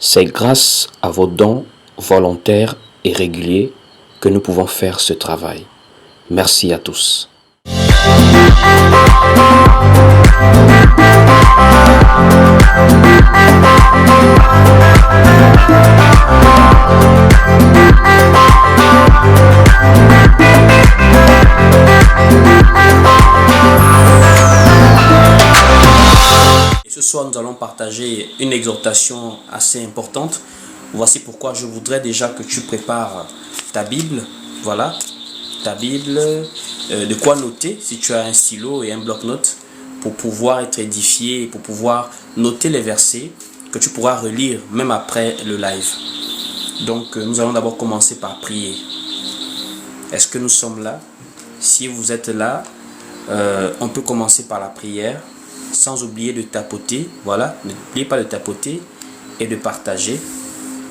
C'est grâce à vos dons volontaires et réguliers que nous pouvons faire ce travail. Merci à tous. Ce soir, nous allons partager une exhortation assez importante. Voici pourquoi je voudrais déjà que tu prépares ta Bible. Voilà, ta Bible, de quoi noter si tu as un stylo et un bloc-notes pour pouvoir être édifié et pour pouvoir noter les versets que tu pourras relire même après le live. Donc, nous allons d'abord commencer par prier. Est-ce que nous sommes là? Si vous êtes là, on peut commencer par la prière. Sans oublier de tapoter, voilà, n'oubliez pas de tapoter et de partager.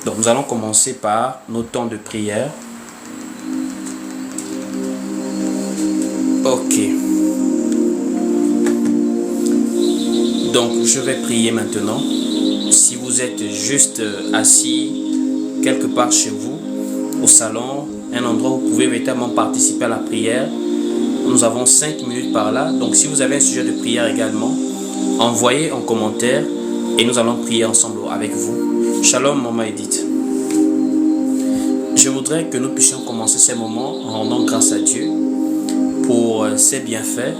Donc nous allons commencer par nos temps de prière. Ok. Donc je vais prier maintenant. Si vous êtes juste assis quelque part chez vous, au salon, un endroit où vous pouvez véritablement participer à la prière, nous avons 5 minutes par là. Donc si vous avez un sujet de prière également, envoyez en commentaire et nous allons prier ensemble avec vous. Shalom, maman Edith. Je voudrais que nous puissions commencer ces moments en rendant grâce à Dieu pour ses bienfaits,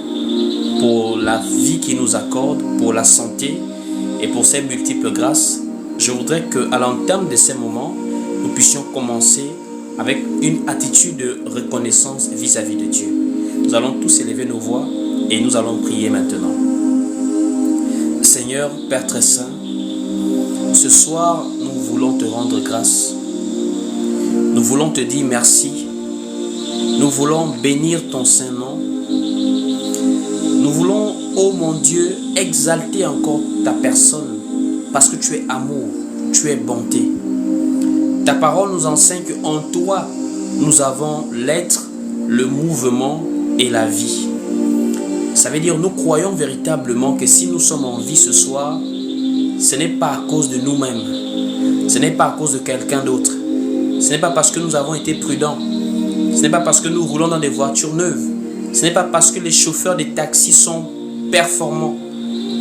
pour la vie qu'il nous accorde, pour la santé et pour ses multiples grâces. Je voudrais qu'à l'entame de ces moments, nous puissions commencer avec une attitude de reconnaissance vis-à-vis de Dieu. Nous allons tous élever nos voix et nous allons prier maintenant. Seigneur, Père très saint, ce soir, nous voulons te rendre grâce. Nous voulons te dire merci. Nous voulons bénir ton saint nom. Nous voulons, ô mon Dieu, exalter encore ta personne parce que tu es amour, tu es bonté. Ta parole nous enseigne qu'en toi, nous avons l'être, le mouvement et la vie. Ça veut dire nous croyons véritablement que si nous sommes en vie ce soir, ce n'est pas à cause de nous-mêmes. Ce n'est pas à cause de quelqu'un d'autre. Ce n'est pas parce que nous avons été prudents. Ce n'est pas parce que nous roulons dans des voitures neuves. Ce n'est pas parce que les chauffeurs des taxis sont performants.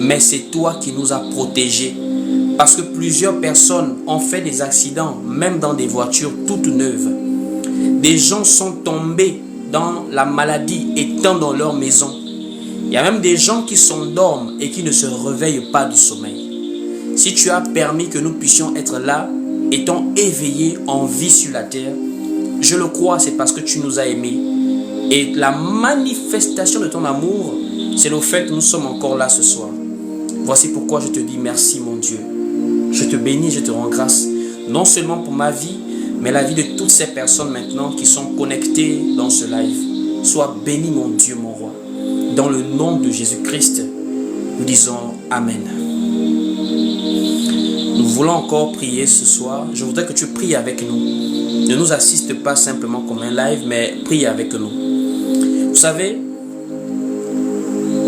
Mais c'est toi qui nous as protégés. Parce que plusieurs personnes ont fait des accidents, même dans des voitures toutes neuves. Des gens sont tombés dans la maladie étant dans leur maison. Il y a même des gens qui s'endorment et qui ne se réveillent pas du sommeil. Si tu as permis que nous puissions être là, étant éveillés en vie sur la terre, je le crois, c'est parce que tu nous as aimés. Et la manifestation de ton amour, c'est le fait que nous sommes encore là ce soir. Voici pourquoi je te dis merci mon Dieu. Je te bénis, je te rends grâce, non seulement pour ma vie, mais la vie de toutes ces personnes maintenant qui sont connectées dans ce live. Sois béni mon Dieu, mon roi. Dans le nom de Jésus-Christ, nous disons Amen. Nous voulons encore prier ce soir. Je voudrais que tu pries avec nous. Ne nous assiste pas simplement comme un live, mais prie avec nous. Vous savez,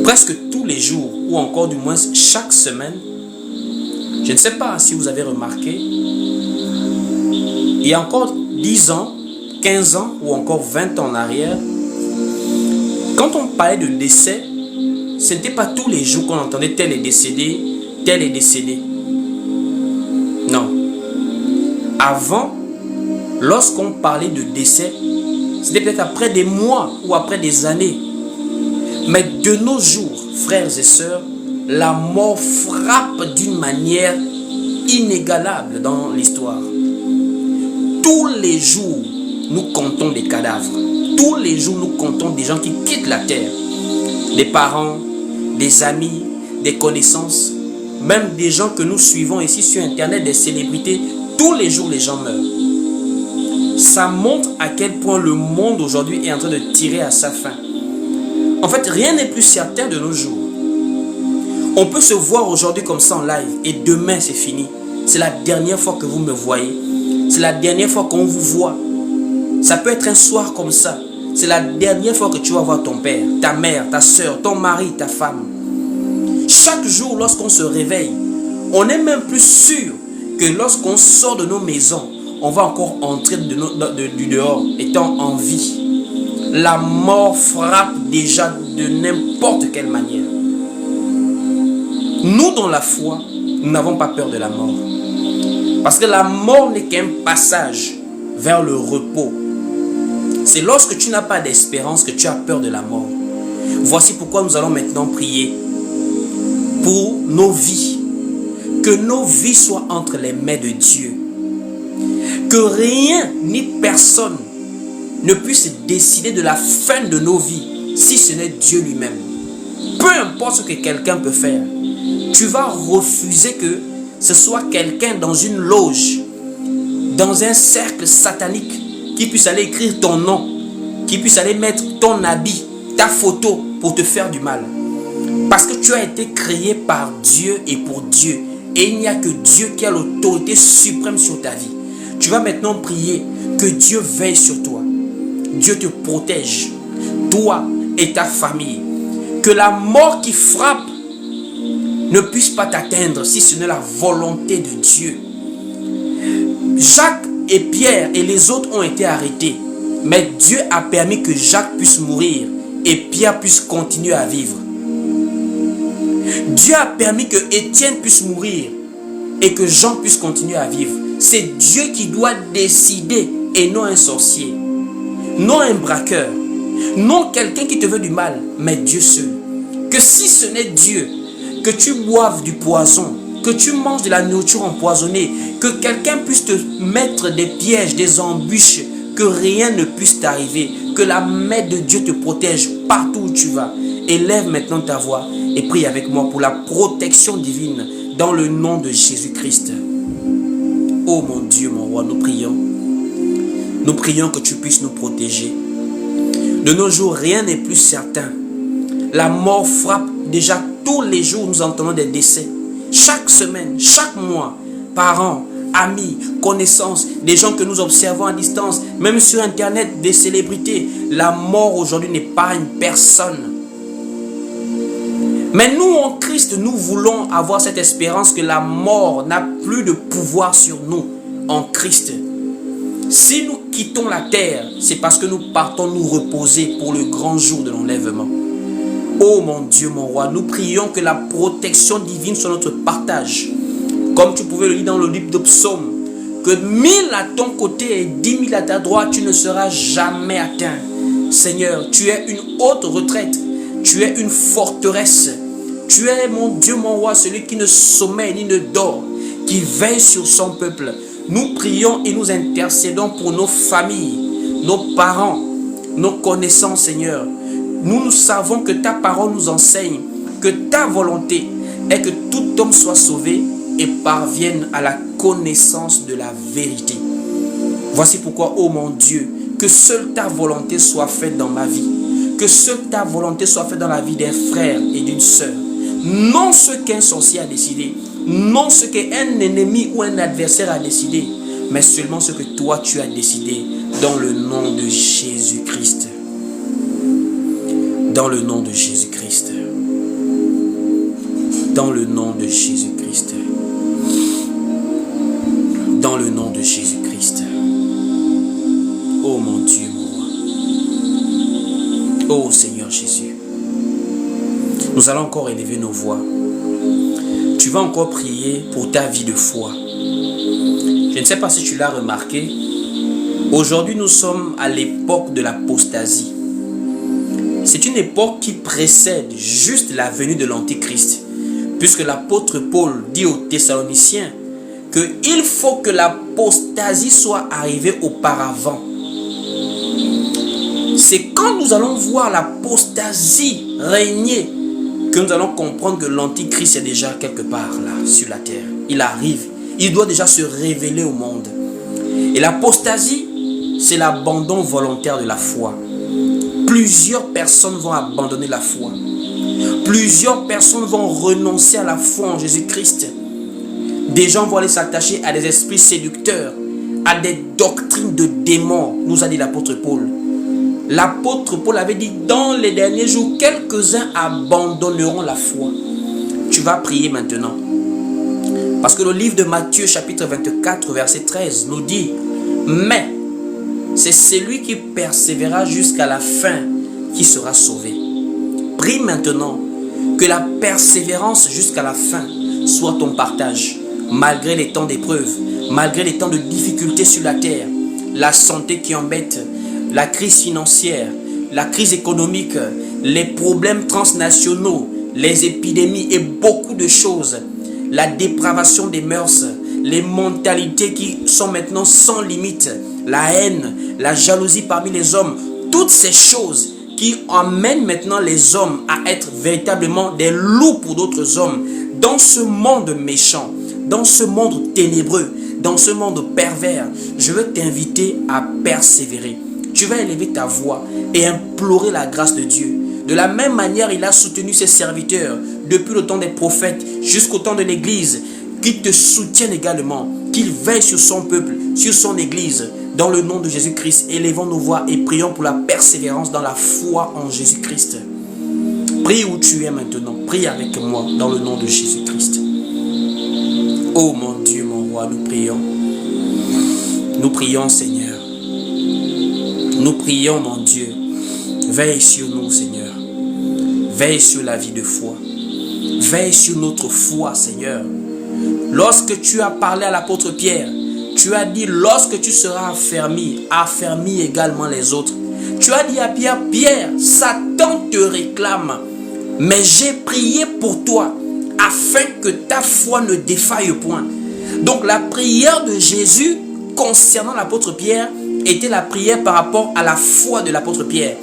presque tous les jours, ou encore du moins chaque semaine, je ne sais pas si vous avez remarqué, il y a encore 10 ans, 15 ans ou encore 20 ans en arrière, quand on parlait de décès, ce n'était pas tous les jours qu'on entendait tel est décédé, tel est décédé. Non. Avant, lorsqu'on parlait de décès, c'était peut-être après des mois ou après des années. Mais de nos jours, frères et sœurs, la mort frappe d'une manière inégalable dans l'histoire. Tous les jours, nous comptons des cadavres. Tous les jours, nous comptons des gens qui quittent la terre. Des parents, des amis, des connaissances, même des gens que nous suivons ici sur Internet, des célébrités. Tous les jours, les gens meurent. Ça montre à quel point le monde aujourd'hui est en train de tirer à sa fin. En fait, rien n'est plus certain de nos jours. On peut se voir aujourd'hui comme ça en live et demain c'est fini. C'est la dernière fois que vous me voyez. C'est la dernière fois qu'on vous voit. Ça peut être un soir comme ça. C'est la dernière fois que tu vas voir ton père, ta mère, ta soeur, ton mari, ta femme. Chaque jour, lorsqu'on se réveille, on n'est même plus sûr que lorsqu'on sort de nos maisons, on va encore entrer du dehors étant en vie. La mort frappe déjà de n'importe quelle manière. Nous, dans la foi, nous n'avons pas peur de la mort. Parce que la mort n'est qu'un passage vers le repos. C'est lorsque tu n'as pas d'espérance que tu as peur de la mort. Voici pourquoi nous allons maintenant prier pour nos vies. Que nos vies soient entre les mains de Dieu. Que rien ni personne ne puisse décider de la fin de nos vies si ce n'est Dieu lui-même. Peu importe ce que quelqu'un peut faire, tu vas refuser que ce soit quelqu'un dans une loge, dans un cercle satanique, qui puisse aller écrire ton nom, qui puisse aller mettre ton habit, ta photo pour te faire du mal. Parce que tu as été créé par Dieu et pour Dieu. Et il n'y a que Dieu qui a l'autorité suprême sur ta vie. Tu vas maintenant prier que Dieu veille sur toi. Dieu te protège, toi et ta famille. Que la mort qui frappe ne puisse pas t'atteindre si ce n'est la volonté de Dieu. Jacques et Pierre et les autres ont été arrêtés. Mais Dieu a permis que Jacques puisse mourir et Pierre puisse continuer à vivre. Dieu a permis que Étienne puisse mourir et que Jean puisse continuer à vivre. C'est Dieu qui doit décider et non un sorcier, non un braqueur, non quelqu'un qui te veut du mal, mais Dieu seul. Que si ce n'est Dieu, que tu boives du poison, que tu manges de la nourriture empoisonnée, que quelqu'un puisse te mettre des pièges, des embûches, que rien ne puisse t'arriver, que la main de Dieu te protège partout où tu vas. Élève maintenant ta voix et prie avec moi pour la protection divine dans le nom de Jésus-Christ. Oh mon Dieu, mon roi, nous prions. Nous prions que tu puisses nous protéger. De nos jours, rien n'est plus certain. La mort frappe déjà tous les jours, nous entendons des décès. Chaque semaine, chaque mois, parents, amis, connaissances, des gens que nous observons à distance, même sur Internet, des célébrités. La mort aujourd'hui n'épargne personne. Mais nous, en Christ, nous voulons avoir cette espérance que la mort n'a plus de pouvoir sur nous, en Christ. Si nous quittons la terre, c'est parce que nous partons nous reposer pour le grand jour de l'enlèvement. Oh mon Dieu, mon roi, nous prions que la protection divine soit notre partage. Comme tu pouvais le lire dans le livre de Psaume, que 1000 à ton côté et 10 000 à ta droite, tu ne seras jamais atteint. Seigneur, tu es une haute retraite, tu es une forteresse. Tu es mon Dieu, mon roi, celui qui ne sommeille ni ne dort, qui veille sur son peuple. Nous prions et nous intercédons pour nos familles, nos parents, nos connaissances, Seigneur. Nous savons que ta parole nous enseigne que ta volonté est que tout homme soit sauvé et parvienne à la connaissance de la vérité. Voici pourquoi, ô mon Dieu, que seule ta volonté soit faite dans ma vie. Que seule ta volonté soit faite dans la vie d'un frère et d'une sœur. Non ce qu'un sorcier a décidé, non ce qu'un ennemi ou un adversaire a décidé, mais seulement ce que toi tu as décidé dans le nom de Jésus-Christ. Dans le nom de Jésus-Christ. Dans le nom de Jésus-Christ. Dans le nom de Jésus-Christ. Oh mon Dieu, mon roi. Oh Seigneur Jésus. Nous allons encore élever nos voix. Tu vas encore prier pour ta vie de foi. Je ne sais pas si tu l'as remarqué. Aujourd'hui, nous sommes à l'époque de l'apostasie. C'est une époque qui précède juste la venue de l'Antichrist. Puisque l'apôtre Paul dit aux Thessaloniciens qu'il faut que l'apostasie soit arrivée auparavant. C'est quand nous allons voir l'apostasie régner que nous allons comprendre que l'Antichrist est déjà quelque part là, sur la terre. Il arrive, il doit déjà se révéler au monde. Et l'apostasie, c'est l'abandon volontaire de la foi. Plusieurs personnes vont abandonner la foi. Plusieurs personnes vont renoncer à la foi en Jésus-Christ. Des gens vont aller s'attacher à des esprits séducteurs, à des doctrines de démons, nous a dit l'apôtre Paul. L'apôtre Paul avait dit, dans les derniers jours, quelques-uns abandonneront la foi. Tu vas prier maintenant. Parce que le livre de Matthieu chapitre 24 verset 13 nous dit, mais c'est celui qui persévérera jusqu'à la fin qui sera sauvé. Prie maintenant que la persévérance jusqu'à la fin soit ton partage, malgré les temps d'épreuve, malgré les temps de difficultés sur la terre, la santé qui embête, la crise financière, la crise économique, les problèmes transnationaux, les épidémies et beaucoup de choses, la dépravation des mœurs, les mentalités qui sont maintenant sans limite, la haine, la jalousie parmi les hommes, toutes ces choses qui emmènent maintenant les hommes à être véritablement des loups pour d'autres hommes. Dans ce monde méchant, dans ce monde ténébreux, dans ce monde pervers, je veux t'inviter à persévérer. Tu vas élever ta voix et implorer la grâce de Dieu. De la même manière, il a soutenu ses serviteurs depuis le temps des prophètes jusqu'au temps de l'Église, qu'il te soutienne également, qu'il veille sur son peuple, sur son Église. Dans le nom de Jésus-Christ, élevons nos voix et prions pour la persévérance dans la foi en Jésus-Christ. Prie où tu es maintenant. Prie avec moi dans le nom de Jésus-Christ. Oh mon Dieu, mon roi, nous prions. Nous prions, Seigneur. Nous prions, mon Dieu. Veille sur nous, Seigneur. Veille sur la vie de foi. Veille sur notre foi, Seigneur. Lorsque tu as parlé à l'apôtre Pierre, tu as dit, lorsque tu seras affermi, affermis également les autres. Tu as dit à Pierre, Pierre, Satan te réclame, mais j'ai prié pour toi, afin que ta foi ne défaille point. Donc la prière de Jésus concernant l'apôtre Pierre était la prière par rapport à la foi de l'apôtre Pierre.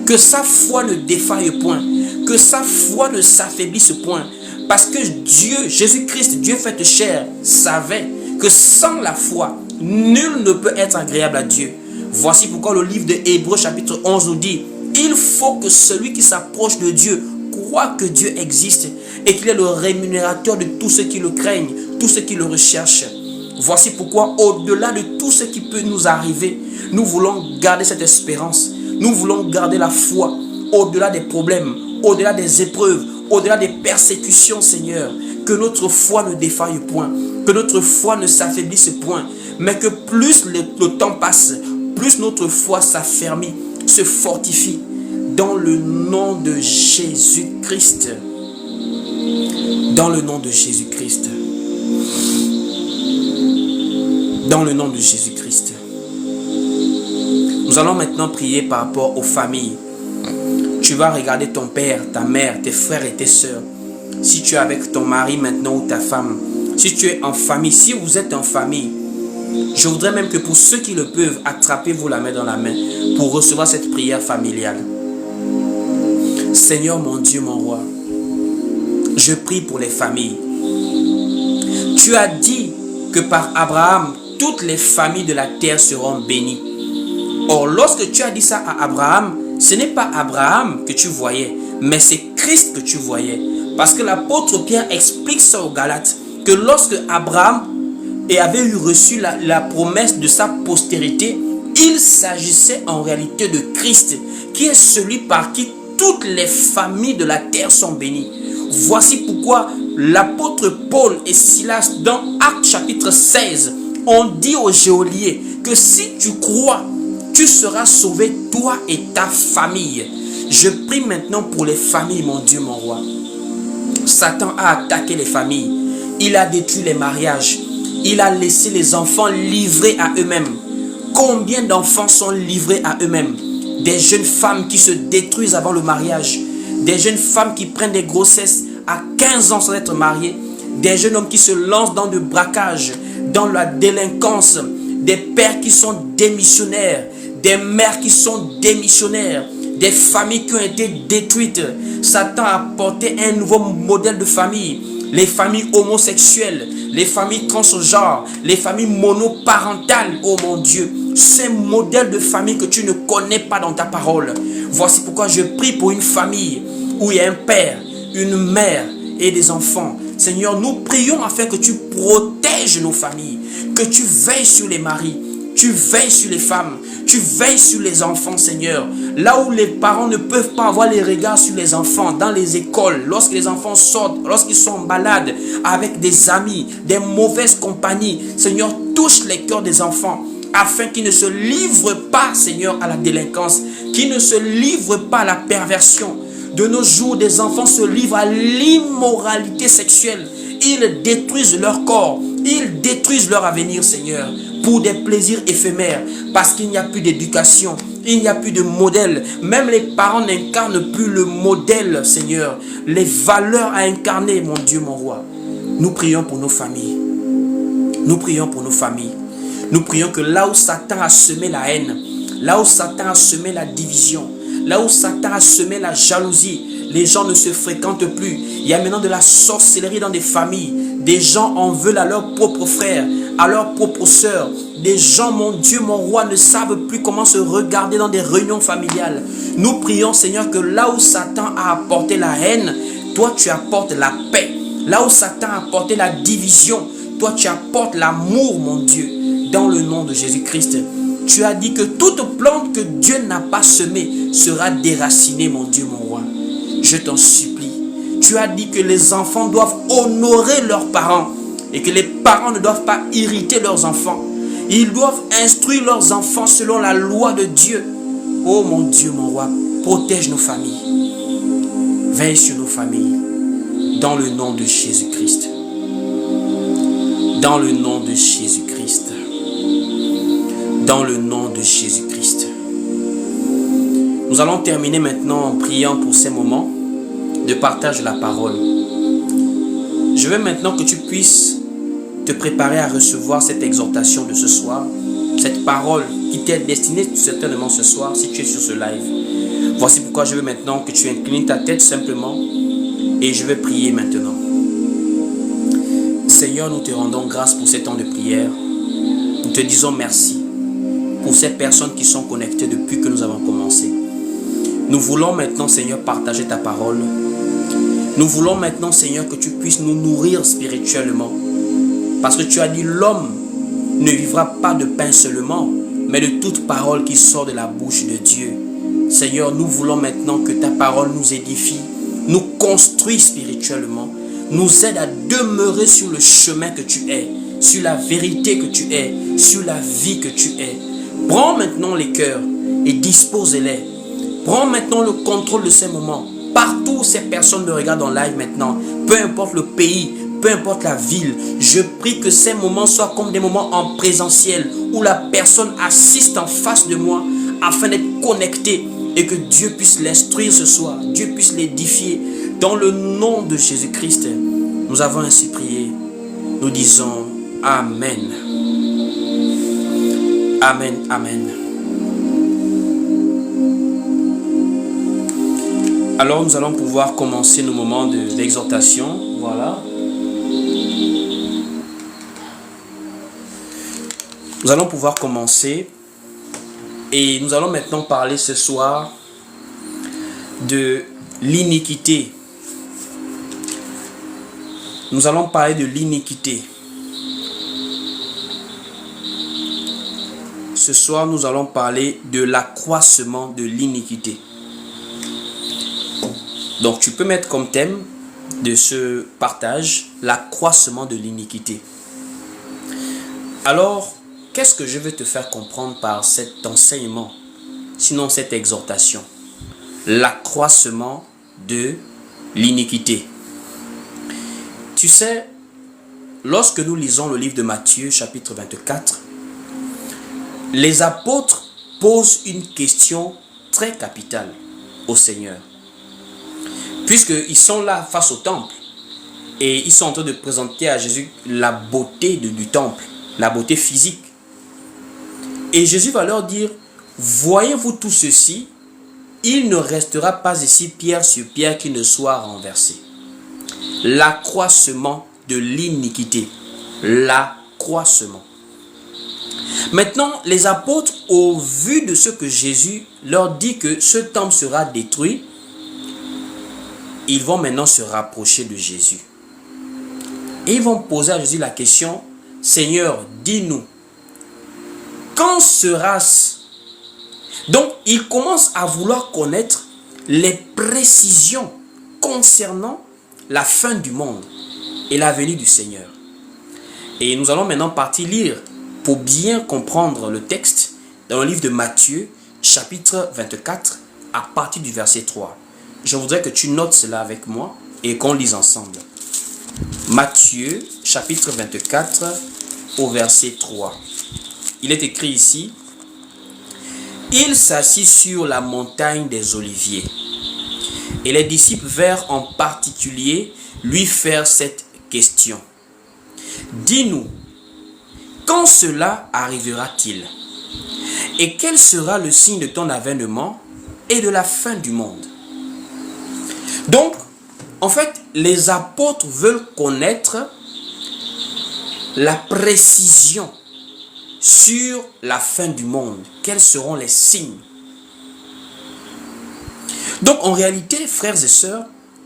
Que sa foi ne défaille point, que sa foi ne s'affaiblisse point. Parce que Dieu, Jésus-Christ, Dieu fait chair, savait que sans la foi, nul ne peut être agréable à Dieu. Voici pourquoi le livre de Hébreux chapitre 11 nous dit, il faut que celui qui s'approche de Dieu croit que Dieu existe et qu'il est le rémunérateur de tous ceux qui le craignent, tous ceux qui le recherchent. Voici pourquoi, au-delà de tout ce qui peut nous arriver, nous voulons garder cette espérance. Nous voulons garder la foi au-delà des problèmes, au-delà des épreuves, au-delà des persécutions, Seigneur. Que notre foi ne défaille point, que notre foi ne s'affaiblisse point, mais que plus le temps passe, plus notre foi s'affermit, se fortifie. Dans le nom de Jésus-Christ. Dans le nom de Jésus-Christ. Dans le nom de Jésus-Christ. Nous allons maintenant prier par rapport aux familles. Tu vas regarder ton père, ta mère, tes frères et tes sœurs. Si tu es avec ton mari maintenant ou ta femme. Si tu es en famille, si vous êtes en famille. Je voudrais même que pour ceux qui le peuvent, attrapez-vous la main dans la main pour recevoir cette prière familiale. Seigneur mon Dieu, mon roi, je prie pour les familles. Tu as dit que par Abraham, toutes les familles de la terre seront bénies. Or, lorsque tu as dit ça à Abraham, ce n'est pas Abraham que tu voyais, mais c'est Christ que tu voyais. Parce que l'apôtre Pierre explique ça aux Galates, que lorsque Abraham avait reçu la promesse de sa postérité, il s'agissait en réalité de Christ, qui est celui par qui toutes les familles de la terre sont bénies. Voici pourquoi l'apôtre Paul et Silas, dans Actes chapitre 16, ont dit aux geôliers que si tu crois, tu seras sauvé, toi et ta famille. Je prie maintenant pour les familles, mon Dieu, mon roi. Satan a attaqué les familles. Il a détruit les mariages. Il a laissé les enfants livrés à eux-mêmes. Combien d'enfants sont livrés à eux-mêmes? Des jeunes femmes qui se détruisent avant le mariage. Des jeunes femmes qui prennent des grossesses à 15 ans sans être mariées. Des jeunes hommes qui se lancent dans le braquage, dans la délinquance. Des pères qui sont démissionnaires. Des mères qui sont démissionnaires. Des familles qui ont été détruites. Satan a apporté un nouveau modèle de famille. Les familles homosexuelles, les familles transgenres, les familles monoparentales, oh mon Dieu. Ces modèles de famille que tu ne connais pas dans ta parole. Voici pourquoi je prie pour une famille où il y a un père, une mère et des enfants. Seigneur, nous prions afin que tu protèges nos familles, que tu veilles sur les maris, tu veilles sur les femmes, Tu veilles sur les enfants, Seigneur. Là où les parents ne peuvent pas avoir les regards sur les enfants, dans les écoles, lorsque les enfants sortent, lorsqu'ils sont en balade avec des amis, des mauvaises compagnies. Seigneur, touche les cœurs des enfants afin qu'ils ne se livrent pas, Seigneur, à la délinquance, qu'ils ne se livrent pas à la perversion. De nos jours, des enfants se livrent à l'immoralité sexuelle. Ils détruisent leur corps, ils détruisent leur avenir, Seigneur, pour des plaisirs éphémères, parce qu'il n'y a plus d'éducation, il n'y a plus de modèle. Même les parents n'incarnent plus le modèle, Seigneur, les valeurs à incarner, mon Dieu, mon roi. Nous prions pour nos familles. Nous prions pour nos familles. Nous prions que là où Satan a semé la haine, là où Satan a semé la division, là où Satan a semé la jalousie, les gens ne se fréquentent plus. Il y a maintenant de la sorcellerie dans des familles. Des gens en veulent à leurs propres frères, à leurs propres sœurs. Des gens, mon Dieu, mon roi, ne savent plus comment se regarder dans des réunions familiales. Nous prions, Seigneur, que là où Satan a apporté la haine, toi tu apportes la paix. Là où Satan a apporté la division, toi tu apportes l'amour, mon Dieu, dans le nom de Jésus-Christ. Tu as dit que toute plante que Dieu n'a pas semée sera déracinée, mon Dieu, mon roi. Je t'en supplie. Tu as dit que les enfants doivent honorer leurs parents et que les parents ne doivent pas irriter leurs enfants. Ils doivent instruire leurs enfants selon la loi de Dieu. Oh mon Dieu, mon roi, protège nos familles. Veille sur nos familles. Dans le nom de Jésus-Christ. Dans le nom de Jésus-Christ. Dans le nom de Jésus-Christ. Nous allons terminer maintenant en priant pour ces moments de partage de la parole. Je veux maintenant que tu puisses te préparer à recevoir cette exhortation de ce soir, cette parole qui t'est destinée certainement ce soir si tu es sur ce live. Voici pourquoi je veux maintenant que tu inclines ta tête simplement et je vais prier maintenant. Seigneur, nous te rendons grâce pour ces temps de prière. Nous te disons merci pour ces personnes qui sont connectées depuis que nous avons commencé. Nous voulons maintenant, Seigneur, partager ta parole. Nous voulons maintenant, Seigneur, que tu puisses nous nourrir spirituellement. Parce que tu as dit, l'homme ne vivra pas de pain seulement, mais de toute parole qui sort de la bouche de Dieu. Seigneur, nous voulons maintenant que ta parole nous édifie, nous construit spirituellement, nous aide à demeurer sur le chemin que tu es, sur la vérité que tu es, sur la vie que tu es. Prends maintenant les cœurs et dispose-les. Prends maintenant le contrôle de ces moments. Partout où ces personnes me regardent en live maintenant, peu importe le pays, peu importe la ville, je prie que ces moments soient comme des moments en présentiel où la personne assiste en face de moi afin d'être connectée et que Dieu puisse l'instruire ce soir, Dieu puisse l'édifier. Dans le nom de Jésus-Christ, nous avons ainsi prié. Nous disons Amen. Amen, Amen. Alors nous allons pouvoir commencer nos moments d'exhortation. Voilà. Nous allons pouvoir commencer et nous allons maintenant parler ce soir de l'iniquité. Nous allons parler de l'iniquité. Ce soir, nous allons parler de l'accroissement de l'iniquité. Donc, tu peux mettre comme thème de ce partage l'accroissement de l'iniquité. Alors, qu'est-ce que je veux te faire comprendre par cet enseignement, sinon cette exhortation? L'accroissement de l'iniquité. Tu sais, lorsque nous lisons le livre de Matthieu, chapitre 24, les apôtres posent une question très capitale au Seigneur. Puisqu'ils sont là face au temple et ils sont en train de présenter à Jésus la beauté du temple, la beauté physique. Et Jésus va leur dire, voyez-vous tout ceci, il ne restera pas ici pierre sur pierre qui ne soit renversé. L'accroissement de l'iniquité. L'accroissement. Maintenant, les apôtres, au vu de ce que Jésus leur dit que ce temple sera détruit, ils vont maintenant se rapprocher de Jésus. Et ils vont poser à Jésus la question, Seigneur, dis-nous, quand sera-ce Donc, il commence à vouloir connaître les précisions concernant la fin du monde et la venue du Seigneur. Et nous allons maintenant partir lire pour bien comprendre le texte dans le livre de Matthieu, chapitre 24, à partir du verset 3. Je voudrais que tu notes cela avec moi et qu'on lise ensemble. Matthieu, chapitre 24, au verset 3. Il est écrit ici: il s'assit sur la montagne des Oliviers. Et les disciples vinrent en particulier lui faire cette question: dis-nous, quand cela arrivera-t-il? Et quel sera le signe de ton avènement et de la fin du monde? Donc, en fait, les apôtres veulent connaître la précision sur la fin du monde. Quels seront les signes? Donc, en réalité, frères et sœurs,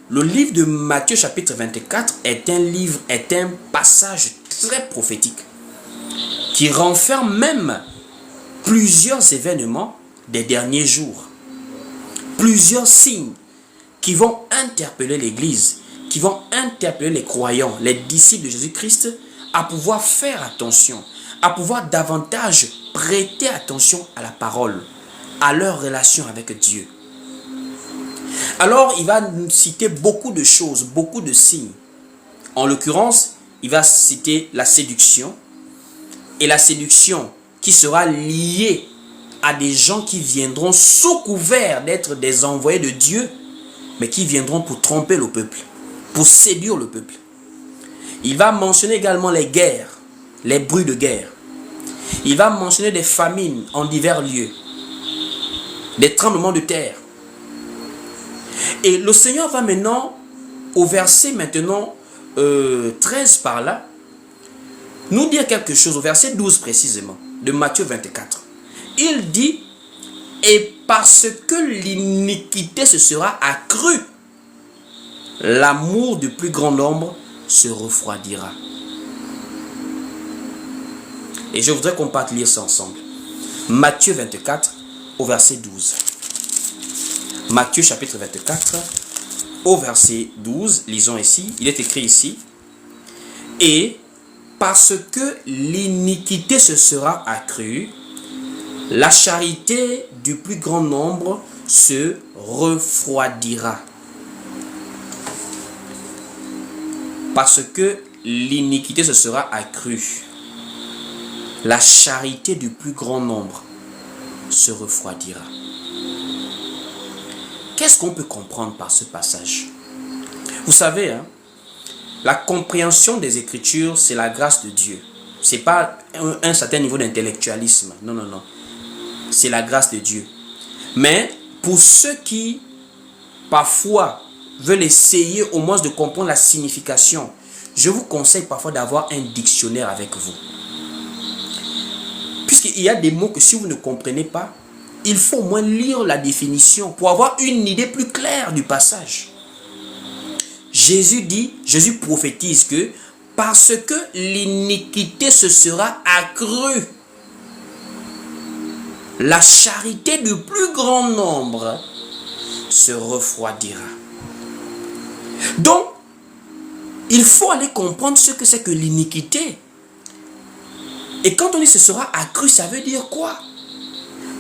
le livre de Matthieu chapitre 24 est un passage très prophétique qui renferme même plusieurs événements des derniers jours, plusieurs signes qui vont interpeller l'Église, qui vont interpeller les croyants, les disciples de Jésus-Christ, à pouvoir faire attention, à pouvoir davantage prêter attention à la parole, à leur relation avec Dieu. Alors, il va nous citer beaucoup de choses, beaucoup de signes. En l'occurrence, il va citer la séduction, et la séduction qui sera liée à des gens qui viendront sous couvert d'être des envoyés de Dieu, mais qui viendront pour tromper le peuple, pour séduire le peuple. Il va mentionner également les guerres, les bruits de guerre. Il va mentionner des famines en divers lieux, des tremblements de terre. Et le Seigneur va maintenant, au verset 13 par là, nous dire quelque chose, au verset 12 précisément, de Matthieu 24. Il dit: et parce que l'iniquité se sera accrue, l'amour du plus grand nombre se refroidira. Et je voudrais qu'on parte lire ça ensemble. Matthieu 24, au verset 12. Matthieu chapitre 24, au verset 12, lisons ici, il est écrit ici: et parce que l'iniquité se sera accrue, la charité du plus grand nombre se refroidira. Parce que l'iniquité se sera accrue, la charité du plus grand nombre se refroidira. Qu'est-ce qu'on peut comprendre par ce passage? Vous savez, la compréhension des Écritures, c'est la grâce de Dieu. Ce n'est pas un certain niveau d'intellectualisme. Non, non, non. C'est la grâce de Dieu. Mais pour ceux qui, parfois, veulent essayer au moins de comprendre la signification, je vous conseille parfois d'avoir un dictionnaire avec vous. Puisqu'il y a des mots que si vous ne comprenez pas, il faut au moins lire la définition pour avoir une idée plus claire du passage. Jésus prophétise que parce que l'iniquité se sera accrue, la charité du plus grand nombre se refroidira. Donc, il faut aller comprendre ce que c'est que l'iniquité. Et quand on dit ce sera accru, ça veut dire quoi?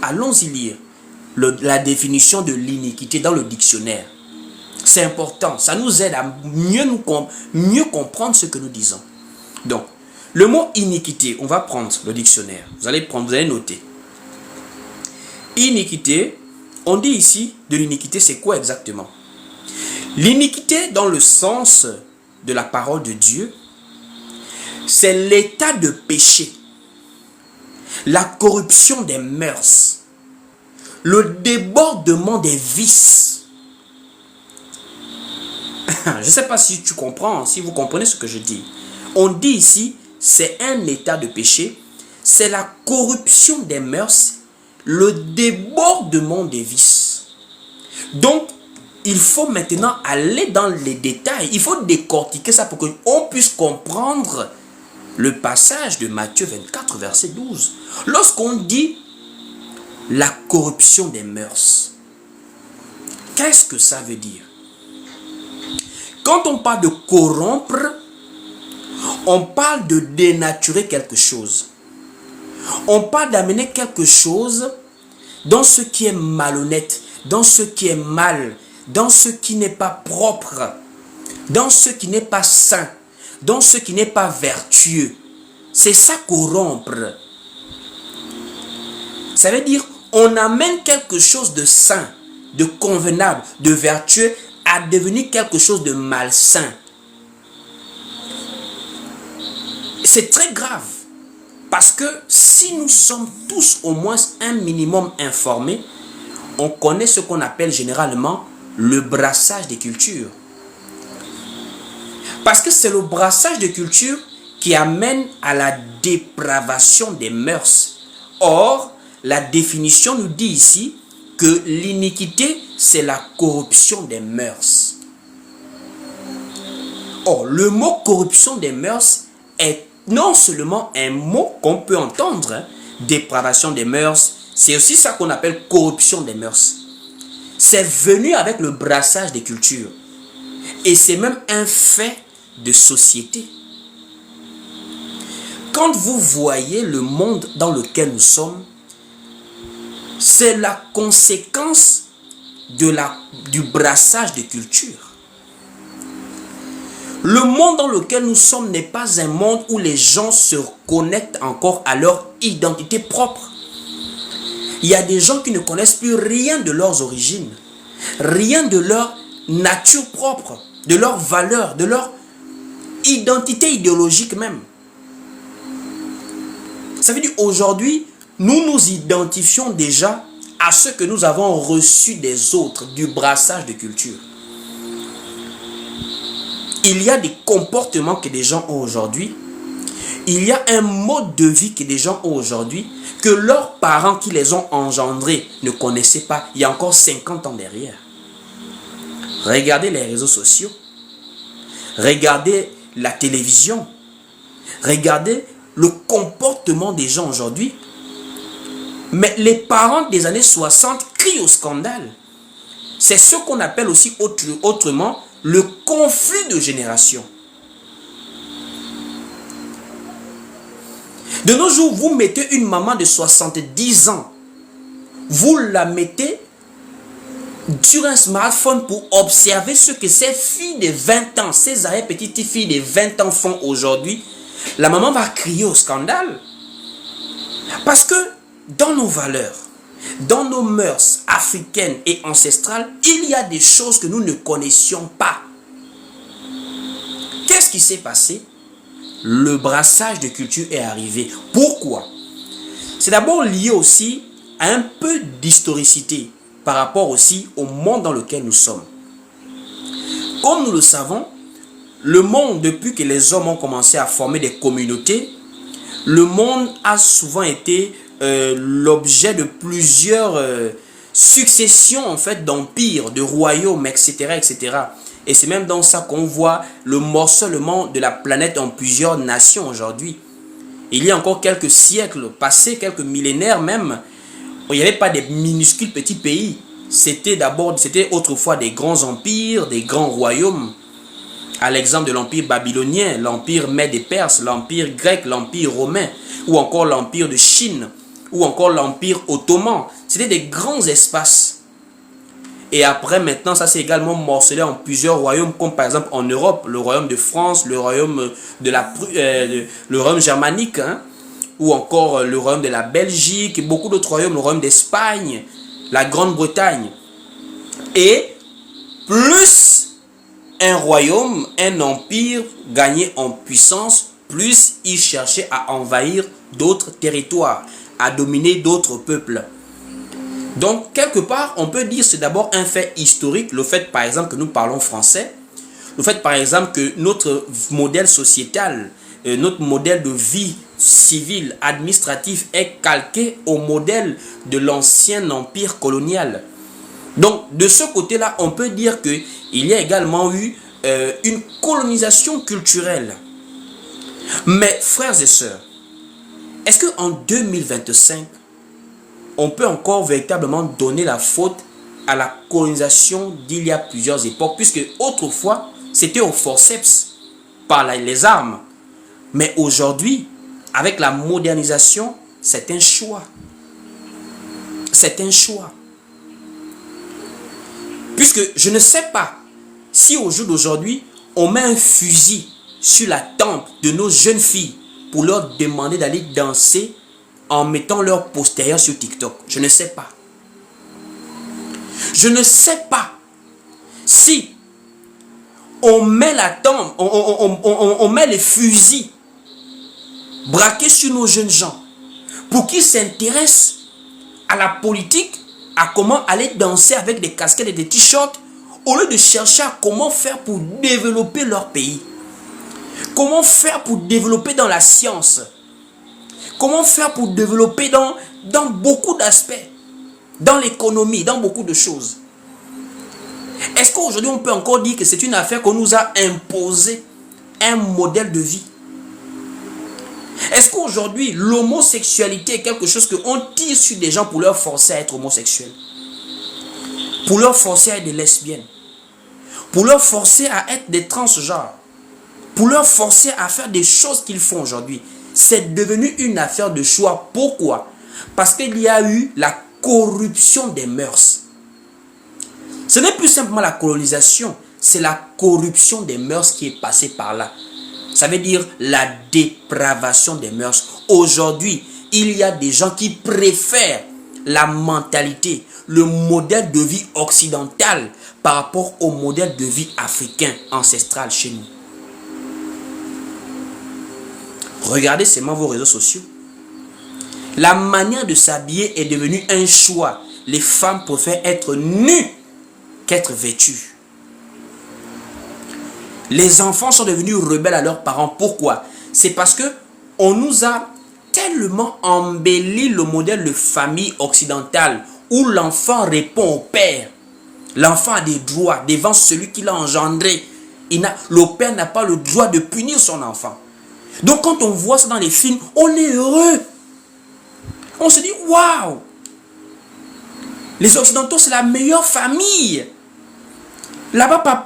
Allons-y lire la définition de l'iniquité dans le dictionnaire. C'est important, ça nous aide à mieux comprendre ce que nous disons. Donc, le mot iniquité, on va prendre le dictionnaire. Vous allez noter. Iniquité, on dit ici de l'iniquité, c'est quoi exactement? L'iniquité, dans le sens de la parole de Dieu, c'est l'état de péché, la corruption des mœurs, le débordement des vices. Je ne sais pas si tu comprends, si vous comprenez ce que je dis. On dit ici, c'est un état de péché, c'est la corruption des mœurs, le débordement des vices. Donc, il faut maintenant aller dans les détails. Il faut décortiquer ça pour qu'on puisse comprendre le passage de Matthieu 24, verset 12. Lorsqu'on dit la corruption des mœurs. Qu'est-ce que ça veut dire? Quand on parle de corrompre, on parle de dénaturer quelque chose. On parle d'amener quelque chose dans ce qui est malhonnête, dans ce qui est mal, dans ce qui n'est pas propre, dans ce qui n'est pas sain, dans ce qui n'est pas vertueux. C'est ça corrompre. Ça veut dire on amène quelque chose de sain, de convenable, de vertueux à devenir quelque chose de malsain. C'est très grave. Parce que si nous sommes tous au moins un minimum informés, on connaît ce qu'on appelle généralement le brassage des cultures. Parce que c'est le brassage des cultures qui amène à la dépravation des mœurs. Or, la définition nous dit ici que l'iniquité, c'est la corruption des mœurs. Or, le mot corruption des mœurs est non seulement un mot qu'on peut entendre, dépravation des mœurs, c'est aussi ça qu'on appelle corruption des mœurs. C'est venu avec le brassage des cultures. Et c'est même un fait de société. Quand vous voyez le monde dans lequel nous sommes, c'est la conséquence du brassage des cultures. Le monde dans lequel nous sommes n'est pas un monde où les gens se connectent encore à leur identité propre. Il y a des gens qui ne connaissent plus rien de leurs origines, rien de leur nature propre, de leurs valeurs, de leur identité idéologique même. Ça veut dire aujourd'hui, nous nous identifions déjà à ce que nous avons reçu des autres, du brassage de culture. Il y a des comportements que des gens ont aujourd'hui. Il y a un mode de vie que des gens ont aujourd'hui que leurs parents qui les ont engendrés ne connaissaient pas il y a encore 50 ans derrière. Regardez les réseaux sociaux. Regardez la télévision. Regardez le comportement des gens aujourd'hui. Mais les parents des années 60 crient au scandale. C'est ce qu'on appelle aussi autrement le conflit de génération. De nos jours, vous mettez une maman de 70 ans, vous la mettez sur un smartphone pour observer ce que ces filles de 20 ans, ces arrière-petites filles de 20 ans font aujourd'hui. La maman va crier au scandale. Parce que dans nos valeurs, dans nos mœurs africaines et ancestrales, il y a des choses que nous ne connaissions pas. Qu'est-ce qui s'est passé? Le brassage de culture est arrivé. Pourquoi? C'est d'abord lié aussi à un peu d'historicité par rapport aussi au monde dans lequel nous sommes. Comme nous le savons, le monde, depuis que les hommes ont commencé à former des communautés, le monde a souvent été l'objet de plusieurs successions en fait d'empires, de royaumes, etc., etc. Et c'est même dans ça qu'on voit le morcellement de la planète en plusieurs nations aujourd'hui. Il y a encore quelques siècles passés, quelques millénaires même, il n'y avait pas des minuscules petits pays. C'était autrefois des grands empires, des grands royaumes. À l'exemple de l'empire babylonien, l'empire Mède et Perse, l'empire grec, l'empire romain, ou encore l'empire de Chine, ou encore l'empire ottoman. C'était des grands espaces. Et après, maintenant, ça s'est également morcelé en plusieurs royaumes, comme par exemple en Europe, le royaume de France, le royaume le royaume germanique, hein, ou encore le royaume de la Belgique, et beaucoup d'autres royaumes, le royaume d'Espagne, la Grande-Bretagne. Et plus un royaume, un empire gagnait en puissance, plus il cherchait à envahir d'autres territoires, à dominer d'autres peuples. Donc, quelque part, on peut dire que c'est d'abord un fait historique, le fait, par exemple, que nous parlons français, le fait, par exemple, que notre modèle sociétal, notre modèle de vie civile, administratif est calqué au modèle de l'ancien empire colonial. Donc, de ce côté-là, on peut dire qu'il y a également eu une colonisation culturelle. Mais, frères et sœurs, est-ce qu'en 2025, on peut encore véritablement donner la faute à la colonisation d'il y a plusieurs époques, puisque autrefois, c'était au forceps, par les armes. Mais aujourd'hui, avec la modernisation, c'est un choix. C'est un choix. Puisque je ne sais pas si au jour d'aujourd'hui, on met un fusil sur la tempe de nos jeunes filles pour leur demander d'aller danser en mettant leur postérieur sur TikTok. Je ne sais pas. Je ne sais pas si on met la tempe, on met les fusils braqués sur nos jeunes gens pour qu'ils s'intéressent à la politique, à comment aller danser avec des casquettes et des t-shirts, au lieu de chercher à comment faire pour développer leur pays. Comment faire pour développer dans la science. Comment faire pour développer dans beaucoup d'aspects. Dans l'économie, dans beaucoup de choses. Est-ce qu'aujourd'hui on peut encore dire que c'est une affaire qu'on nous a imposé un modèle de vie? Est-ce qu'aujourd'hui l'homosexualité est quelque chose qu'on tire sur des gens pour leur forcer à être homosexuels? Pour leur forcer à être des lesbiennes? Pour leur forcer à être des transgenres? Pour leur forcer à faire des choses qu'ils font aujourd'hui? C'est devenu une affaire de choix. Pourquoi? Parce qu'il y a eu la corruption des mœurs. Ce n'est plus simplement la colonisation, c'est la corruption des mœurs qui est passée par là. Ça veut dire la dépravation des mœurs. Aujourd'hui, il y a des gens qui préfèrent la mentalité, le modèle de vie occidental par rapport au modèle de vie africain ancestral chez nous. Regardez seulement vos réseaux sociaux. La manière de s'habiller est devenue un choix. Les femmes préfèrent être nues qu'être vêtues. Les enfants sont devenus rebelles à leurs parents. Pourquoi? C'est parce que on nous a tellement embelli le modèle de famille occidentale où l'enfant répond au père. L'enfant a des droits devant celui qui l'a engendré. Le père n'a pas le droit de punir son enfant. Donc quand on voit ça dans les films, on est heureux. On se dit, waouh! Les Occidentaux, c'est la meilleure famille. Là-bas,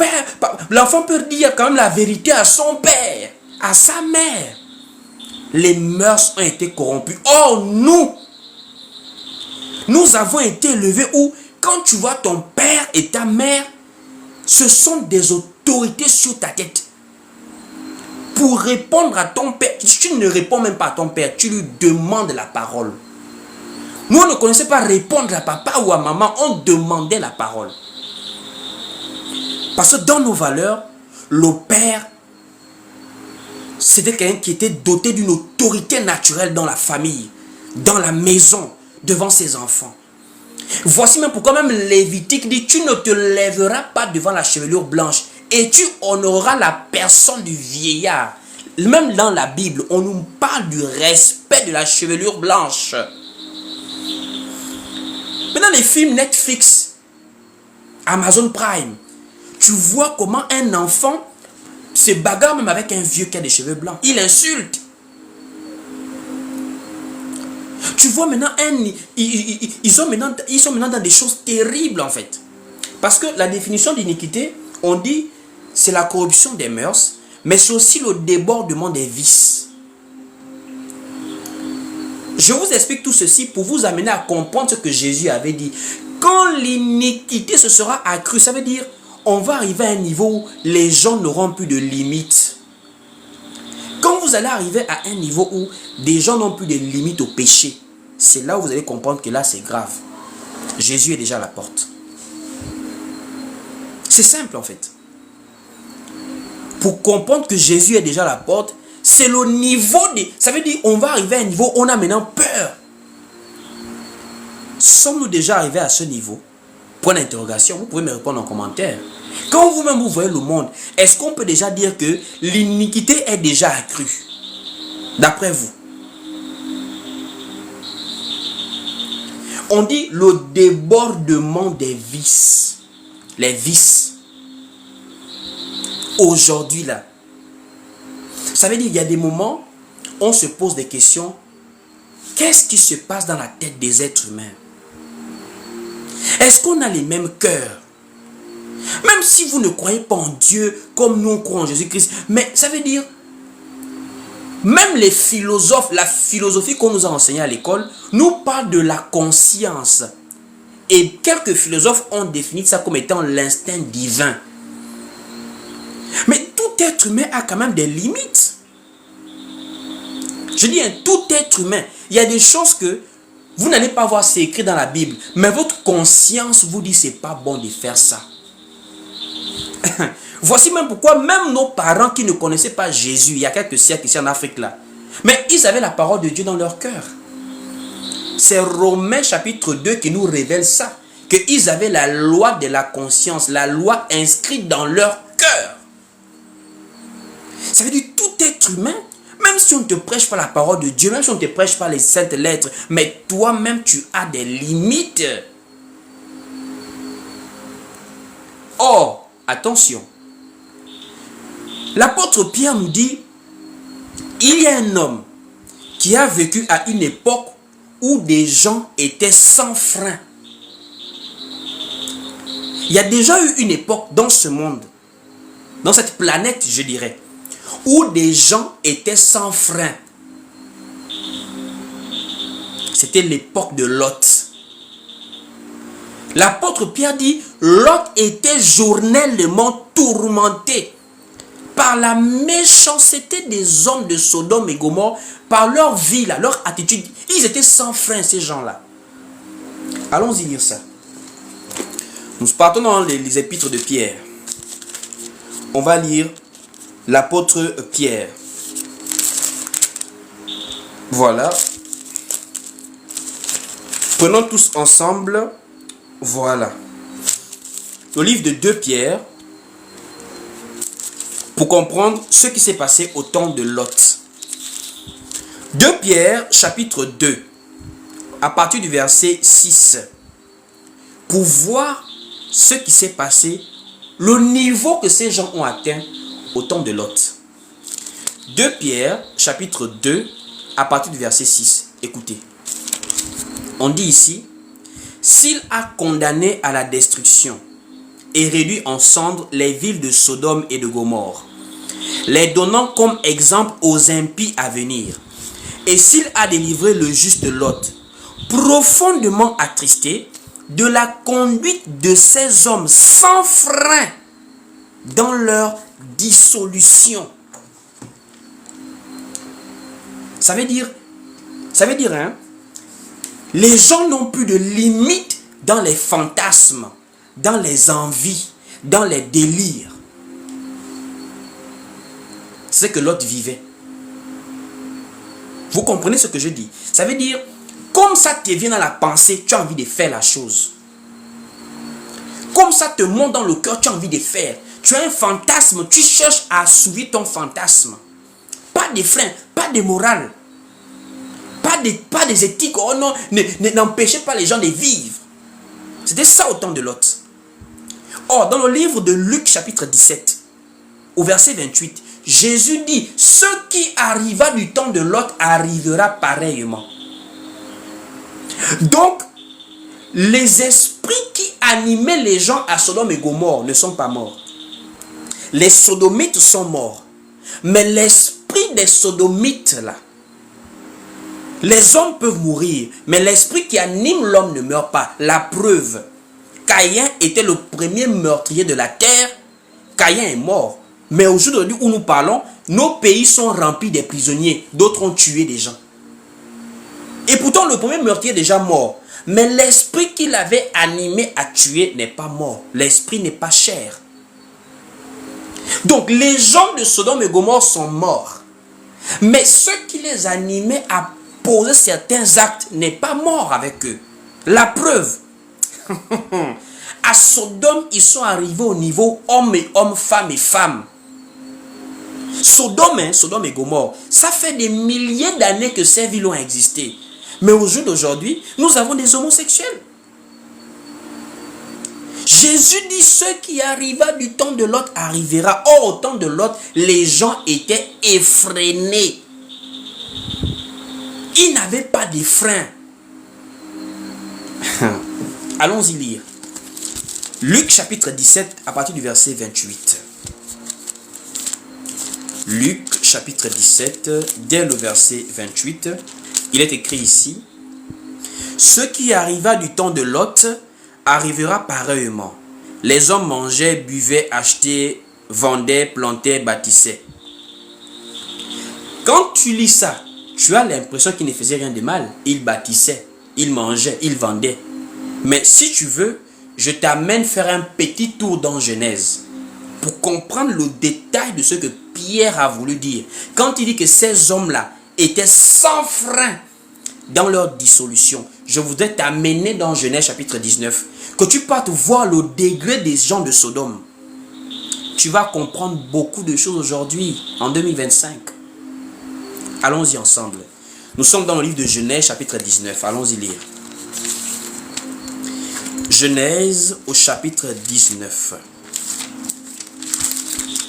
l'enfant peut dire quand même la vérité à son père, à sa mère. Les mœurs ont été corrompues. Or, nous avons été élevés où, quand tu vois ton père et ta mère, ce sont des autorités sur ta tête. Pour répondre à ton père, tu ne réponds même pas à ton père, tu lui demandes la parole. Nous, on ne connaissait pas répondre à papa ou à maman, on demandait la parole. Parce que dans nos valeurs, le père, c'était quelqu'un qui était doté d'une autorité naturelle dans la famille, dans la maison, devant ses enfants. Voici même pourquoi même Lévitique dit, tu ne te lèveras pas devant la chevelure blanche et tu honoreras la personne du vieillard. Même dans la Bible, on nous parle du respect de la chevelure blanche. Maintenant, les films Netflix, Amazon Prime, tu vois comment un enfant se bagarre même avec un vieux qui a des cheveux blancs. Il insulte. Tu vois maintenant, ils sont maintenant dans des choses terribles en fait. Parce que la définition d'iniquité, on dit, c'est la corruption des mœurs, mais c'est aussi le débordement des vices. Je vous explique tout ceci pour vous amener à comprendre ce que Jésus avait dit. Quand l'iniquité se sera accrue, ça veut dire on va arriver à un niveau où les gens n'auront plus de limites. Quand vous allez arriver à un niveau où des gens n'ont plus de limites au péché, c'est là où vous allez comprendre que là c'est grave. Jésus est déjà à la porte. C'est simple en fait. Pour comprendre que Jésus est déjà à la porte, c'est le niveau de... Ça veut dire on va arriver à un niveau où on a maintenant peur. Sommes-nous déjà arrivés à ce niveau? Point d'interrogation, vous pouvez me répondre en commentaire. Quand vous-même vous voyez le monde, est-ce qu'on peut déjà dire que l'iniquité est déjà accrue? D'après vous? On dit le débordement des vices. Les vices. Aujourd'hui là. Ça veut dire qu'il y a des moments, on se pose des questions. qu'est-ce qui se passe dans la tête des êtres humains? Est-ce qu'on a les mêmes cœurs? Même si vous ne croyez pas en Dieu comme nous on croit en Jésus-Christ, mais ça veut dire, même les philosophes, la philosophie qu'on nous a enseignée à l'école, nous parle de la conscience. Et quelques philosophes ont défini ça comme étant l'instinct divin. Mais tout être humain a quand même des limites. Je dis, tout être humain, il y a des choses que vous n'allez pas voir, c'est écrit dans la Bible, mais votre conscience vous dit c'est pas bon de faire ça. Voici même pourquoi même nos parents qui ne connaissaient pas Jésus, il y a quelques siècles ici en Afrique là, mais ils avaient la parole de Dieu dans leur cœur. C'est Romains chapitre 2 qui nous révèle ça, qu'ils avaient la loi de la conscience, la loi inscrite dans leur cœur. Ça veut dire tout être humain, même si on ne te prêche pas la parole de Dieu, même si on ne te prêche pas les saintes lettres, mais toi-même tu as des limites. Or, attention, l'apôtre Pierre nous dit, il y a un homme qui a vécu à une époque où des gens étaient sans frein. Il y a déjà eu une époque dans ce monde, dans cette planète, je dirais, où des gens étaient sans frein. C'était l'époque de Lot. L'apôtre Pierre dit, Lot était journellement tourmenté par la méchanceté des hommes de Sodome et Gomorrhe, par leur vie, là, leur attitude. Ils étaient sans frein, ces gens-là. Allons-y lire ça. Nous partons dans les épîtres de Pierre. On va lire l'apôtre Pierre. Voilà. Prenons tous ensemble. Voilà. Le livre de 2 Pierre. Pour comprendre ce qui s'est passé au temps de Lot. 2 Pierre, chapitre 2. À partir du verset 6. Pour voir ce qui s'est passé, le niveau que ces gens ont atteint au temps de Lot. 2 Pierre, chapitre 2, à partir du verset 6. Écoutez. On dit ici, s'il a condamné à la destruction et réduit en cendres les villes de Sodome et de Gomorrhe, les donnant comme exemple aux impies à venir, et s'il a délivré le juste Lot, profondément attristé de la conduite de ces hommes sans frein dans leur dissolution. Ça veut dire, hein, les gens n'ont plus de limite dans les fantasmes, dans les envies, dans les délires. C'est ce que Lot vivait. Vous comprenez ce que je dis? Ça veut dire, comme ça te vient dans la pensée, tu as envie de faire la chose. Comme ça te monte dans le cœur, tu as envie de faire. Tu as un fantasme, tu cherches à assouvir ton fantasme. Pas de frein, pas de morale. Pas des éthiques. Oh non, n'empêchez pas les gens de vivre. C'était ça au temps de Lot. Or, dans le livre de Luc chapitre 17, au verset 28, Jésus dit, ce qui arriva du temps de Lot arrivera pareillement. Donc, les esprits qui animaient les gens à Sodome et Gomorrhe ne sont pas morts. Les sodomites sont morts. Mais l'esprit des sodomites là, les hommes peuvent mourir, mais l'esprit qui anime l'homme ne meurt pas. La preuve, Caïn était le premier meurtrier de la terre. Caïn est mort. Mais aujourd'hui où nous parlons, nos pays sont remplis de prisonniers. D'autres ont tué des gens. Et pourtant, le premier meurtrier est déjà mort. Mais l'esprit qui l'avait animé à tuer n'est pas mort. L'esprit n'est pas chair. Donc, les gens de Sodome et Gomorrhe sont morts. Mais ceux qui les animaient à poser certains actes n'est pas mort avec eux. La preuve, à Sodome, ils sont arrivés au niveau homme et homme, femme et femme. Sodome et Gomorrhe, ça fait des milliers d'années que ces villes ont existé. Mais au jour d'aujourd'hui, nous avons des homosexuels. Jésus dit, ce qui arriva du temps de Lot arrivera. Or, au temps de Lot, les gens étaient effrénés. Il n'avait pas de frein. Allons-y lire. Luc chapitre 17 à partir du verset 28. Luc chapitre 17, dès le verset 28, il est écrit ici: ce qui arriva du temps de Lot arrivera pareillement. Les hommes mangeaient, buvaient, achetaient, vendaient, plantaient, bâtissaient. Quand tu lis ça, tu as l'impression qu'il ne faisait rien de mal. Il bâtissait, il mangeait, il vendait. Mais si tu veux, je t'amène faire un petit tour dans Genèse pour comprendre le détail de ce que Pierre a voulu dire. Quand il dit que ces hommes-là étaient sans frein dans leur dissolution, je voudrais t'amener dans Genèse chapitre 19, que tu partes voir le degré des gens de Sodome. Tu vas comprendre beaucoup de choses aujourd'hui, en 2025. Allons-y ensemble. Nous sommes dans le livre de Genèse chapitre 19. Allons-y lire. Genèse au chapitre 19.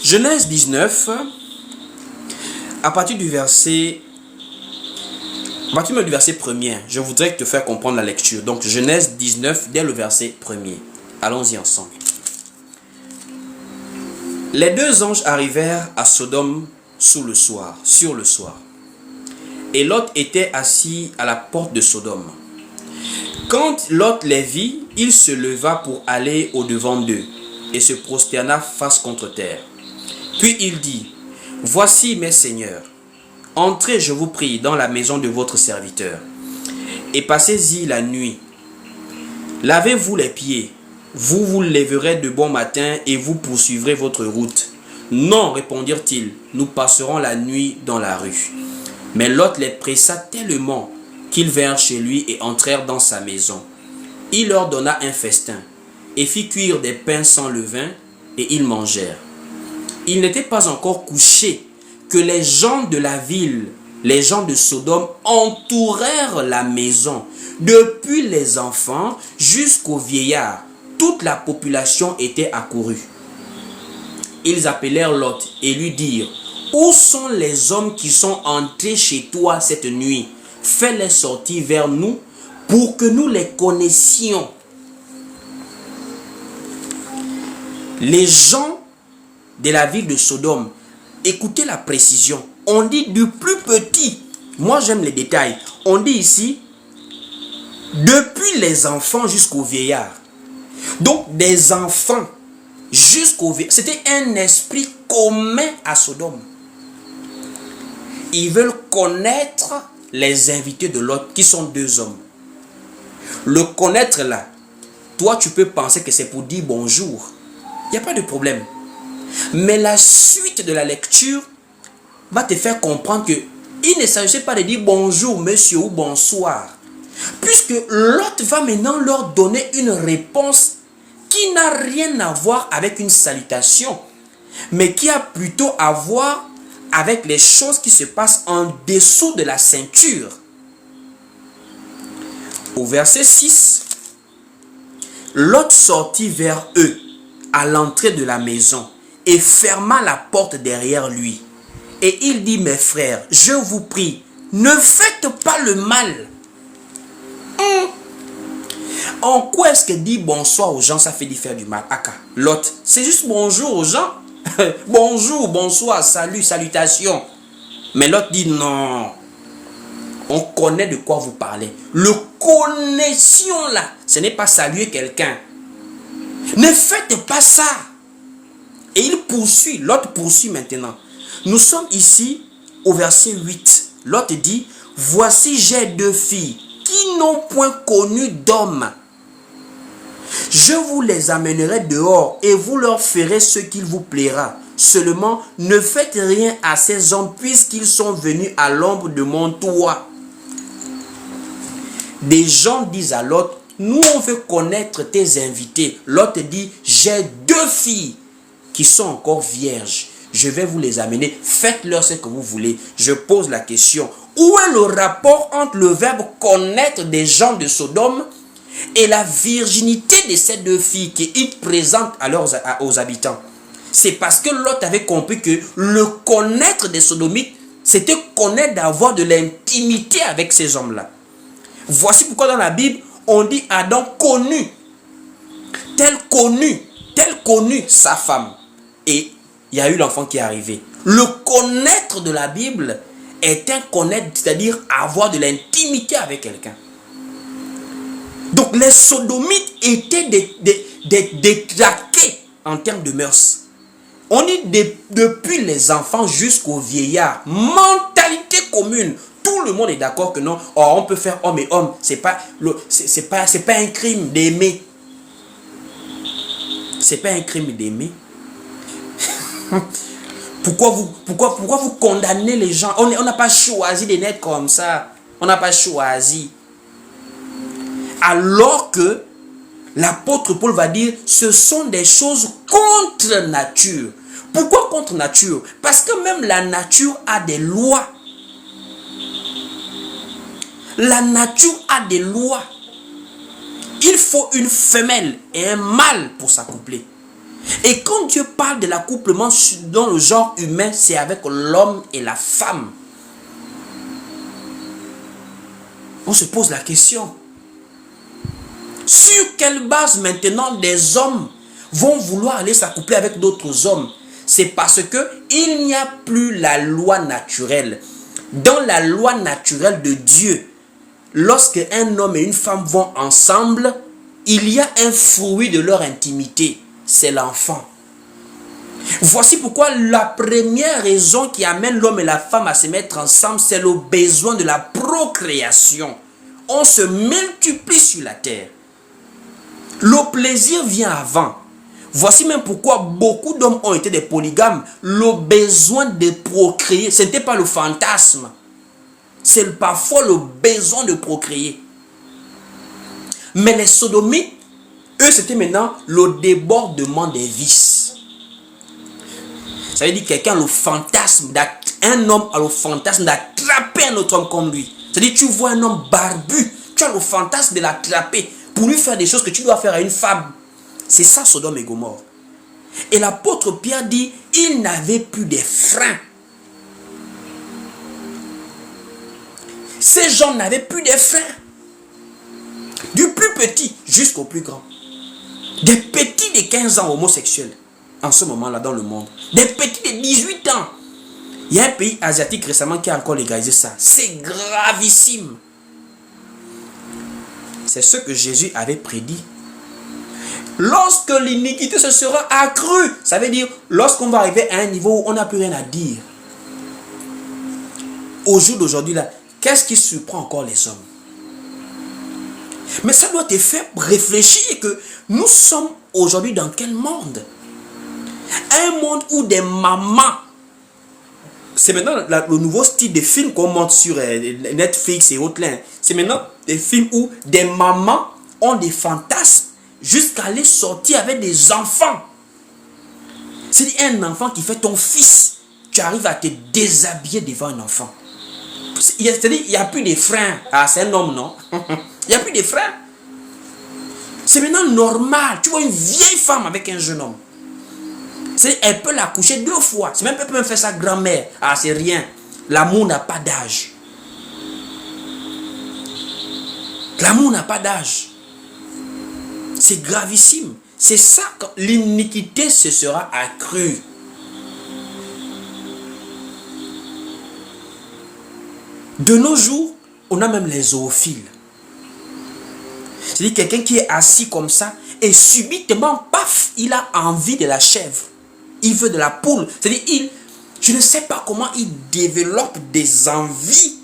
Genèse 19, à partir du verset 1er, je voudrais te faire comprendre la lecture. Donc Genèse 19, dès le verset 1er. Allons-y ensemble. Les deux anges arrivèrent à Sodome sur le soir. Et Lot était assis à la porte de Sodome. Quand Lot les vit, il se leva pour aller au-devant d'eux et se prosterna face contre terre. Puis il dit: voici mes seigneurs, entrez, je vous prie, dans la maison de votre serviteur, et passez-y la nuit. Lavez-vous les pieds, vous vous lèverez de bon matin et vous poursuivrez votre route. Non, répondirent-ils, nous passerons la nuit dans la rue. Mais Lot les pressa tellement qu'ils vinrent chez lui et entrèrent dans sa maison. Il leur donna un festin et fit cuire des pains sans levain, et ils mangèrent. Il n'était pas encore couché que les gens de la ville, les gens de Sodome, entourèrent la maison. Depuis les enfants jusqu'aux vieillards, toute la population était accourue. Ils appelèrent Lot et lui dirent: où sont les hommes qui sont entrés chez toi cette nuit? Fais-les sortir vers nous pour que nous les connaissions. Les gens de la ville de Sodome, écoutez la précision. On dit du plus petit. Moi j'aime les détails. On dit ici depuis les enfants jusqu'aux vieillards. Donc des enfants jusqu'aux vieillards. C'était un esprit commun à Sodome. Ils veulent connaître les invités de Lot, qui sont deux hommes. Le connaître là, toi tu peux penser que c'est pour dire bonjour. Il n'y a pas de problème. Mais la suite de la lecture va te faire comprendre que il ne s'agissait pas de dire bonjour monsieur ou bonsoir. Puisque Lot va maintenant leur donner une réponse qui n'a rien à voir avec une salutation, mais qui a plutôt à voir avec les choses qui se passent en dessous de la ceinture. Au verset 6, Lot sortit vers eux à l'entrée de la maison et ferma la porte derrière lui. Et il dit: mes frères, je vous prie, ne faites pas le mal. En quoi est-ce que dire bonsoir aux gens, ça fait faire du mal? Aka, Lot, c'est juste bonjour aux gens. Bonjour, bonsoir, salut, salutations. Mais Lot dit non. On connaît de quoi vous parlez. Le connaissions là, ce n'est pas saluer quelqu'un. Ne faites pas ça. Et il poursuit, Lot poursuit maintenant. Nous sommes ici au verset 8. Lot dit: voici j'ai deux filles qui n'ont point connu d'homme. Je vous les amènerai dehors et vous leur ferez ce qu'il vous plaira. Seulement, ne faites rien à ces hommes puisqu'ils sont venus à l'ombre de mon toit. Des gens disent à Lot: nous on veut connaître tes invités. Lot dit: j'ai deux filles qui sont encore vierges. Je vais vous les amener. Faites-leur ce que vous voulez. Je pose la question: où est le rapport entre le verbe connaître des gens de Sodome et la virginité de ces deux filles qu'ils présentent aux habitants? C'est parce que Lot avait compris que le connaître des Sodomites C'était connaître, d'avoir de l'intimité avec ces hommes-là. Voici pourquoi dans la Bible, on dit Adam tel connu sa femme. Et il y a eu l'enfant qui est arrivé. Le connaître de la Bible est un connaître, c'est-à-dire avoir de l'intimité avec quelqu'un. Donc les sodomites étaient des traqués en termes de mœurs. On dit depuis les enfants jusqu'aux vieillards, mentalité commune. Tout le monde est d'accord que non, on peut faire homme et homme. C'est pas un crime d'aimer. C'est pas un crime d'aimer. Pourquoi vous condamnez les gens? On n'a pas choisi de naître comme ça. On n'a pas choisi. Alors que l'apôtre Paul va dire, ce sont des choses contre nature. Pourquoi contre nature? Parce que même la nature a des lois. La nature a des lois. Il faut une femelle et un mâle pour s'accoupler. Et quand Dieu parle de l'accouplement dans le genre humain, c'est avec l'homme et la femme. On se pose la question. Sur quelle base maintenant des hommes vont vouloir aller s'accoupler avec d'autres hommes? C'est parce que il n'y a plus la loi naturelle. Dans la loi naturelle de Dieu, lorsque un homme et une femme vont ensemble, il y a un fruit de leur intimité. C'est l'enfant. Voici pourquoi la première raison qui amène l'homme et la femme à se mettre ensemble, c'est le besoin de la procréation. On se multiplie sur la terre. Le plaisir vient avant. Voici même pourquoi beaucoup d'hommes ont été des polygames. Le besoin de procréer, ce n'était pas le fantasme. C'est parfois le besoin de procréer. Mais les sodomites, eux, c'était maintenant le débordement des vices. Ça veut dire quelqu'un a le fantasme, un homme a le fantasme d'attraper un autre homme comme lui. C'est-à-dire tu vois un homme barbu, tu as le fantasme de l'attraper pour lui faire des choses que tu dois faire à une femme. C'est ça Sodome et Gomorrhe. Et l'apôtre Pierre dit, il n'avait plus de freins. Ces gens n'avaient plus de freins. Du plus petit jusqu'au plus grand. Des petits de 15 ans homosexuels, en ce moment-là dans le monde. Des petits de 18 ans. Il y a un pays asiatique récemment qui a encore légalisé ça. C'est gravissime. C'est ce que Jésus avait prédit. Lorsque l'iniquité se sera accrue, ça veut dire lorsqu'on va arriver à un niveau où on n'a plus rien à dire. Au jour d'aujourd'hui, là, qu'est-ce qui surprend encore les hommes? Mais ça doit te faire réfléchir que nous sommes aujourd'hui dans quel monde? Un monde où des mamans, c'est maintenant le nouveau style de film qu'on monte sur Netflix et autres. C'est maintenant des films où des mamans ont des fantasmes jusqu'à aller sortir avec des enfants. C'est un enfant qui fait ton fils. Tu arrives à te déshabiller devant un enfant. C'est-à-dire il n'y a plus de freins. Ah, c'est un homme, non? Il n'y a plus de freins. C'est maintenant normal. Tu vois une vieille femme avec un jeune homme. Elle peut la coucher 2 fois. C'est même, elle peut même faire sa grand-mère. Ah, c'est rien. L'amour n'a pas d'âge. L'amour n'a pas d'âge. C'est gravissime. C'est ça, quand l'iniquité se sera accrue. De nos jours, on a même les zoophiles. C'est-à-dire quelqu'un qui est assis comme ça et subitement, paf, il a envie de la chèvre. Il veut de la poule. C'est-à-dire, je ne sais pas comment il développe des envies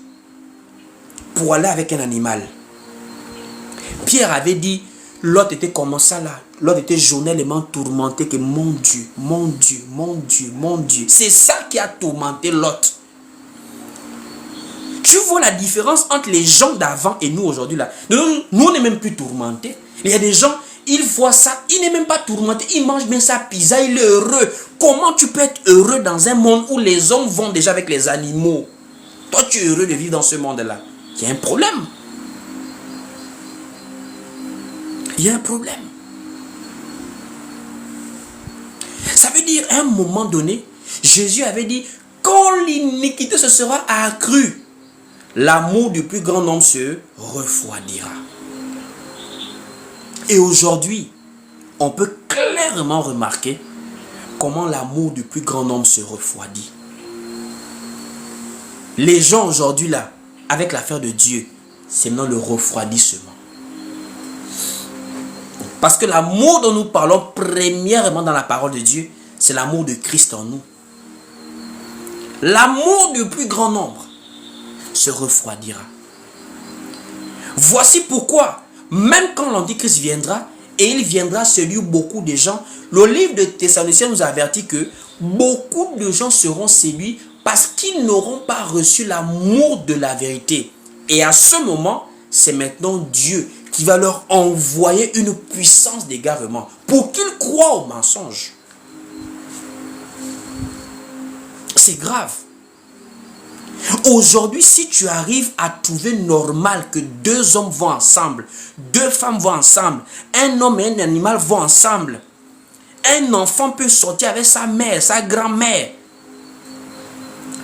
pour aller avec un animal. Pierre avait dit, Lot était comme ça là. Lot était journellement tourmenté que mon Dieu, mon Dieu, mon Dieu, mon Dieu. C'est ça qui a tourmenté Lot. Tu vois la différence entre les gens d'avant et nous aujourd'hui là. Nous, on n'est même plus tourmentés. Il y a des gens, ils voient ça, il n'est même pas tourmenté. Il mange bien sa pizza, il est heureux. Comment tu peux être heureux dans un monde où les hommes vont déjà avec les animaux? Toi, tu es heureux de vivre dans ce monde-là. Il y a un problème. Il y a un problème. Ça veut dire, à un moment donné, Jésus avait dit, quand quand l'iniquité se sera accrue, l'amour du plus grand nombre se refroidira. Et aujourd'hui, on peut clairement remarquer comment l'amour du plus grand nombre se refroidit. Les gens aujourd'hui là, avec l'affaire de Dieu, c'est maintenant le refroidissement. Parce que l'amour dont nous parlons premièrement dans la parole de Dieu, c'est l'amour de Christ en nous. L'amour du plus grand nombre se refroidira. Voici pourquoi, même quand l'Antichrist viendra, et il viendra celui où beaucoup de gens, le livre de Thessaloniciens nous avertit que beaucoup de gens seront séduits parce qu'ils n'auront pas reçu l'amour de la vérité. Et à ce moment, c'est maintenant Dieu qui va leur envoyer une puissance d'égarement pour qu'ils croient au mensonge. C'est grave. Aujourd'hui, si tu arrives à trouver normal que deux hommes vont ensemble, deux femmes vont ensemble, un homme et un animal vont ensemble, un enfant peut sortir avec sa mère, sa grand-mère,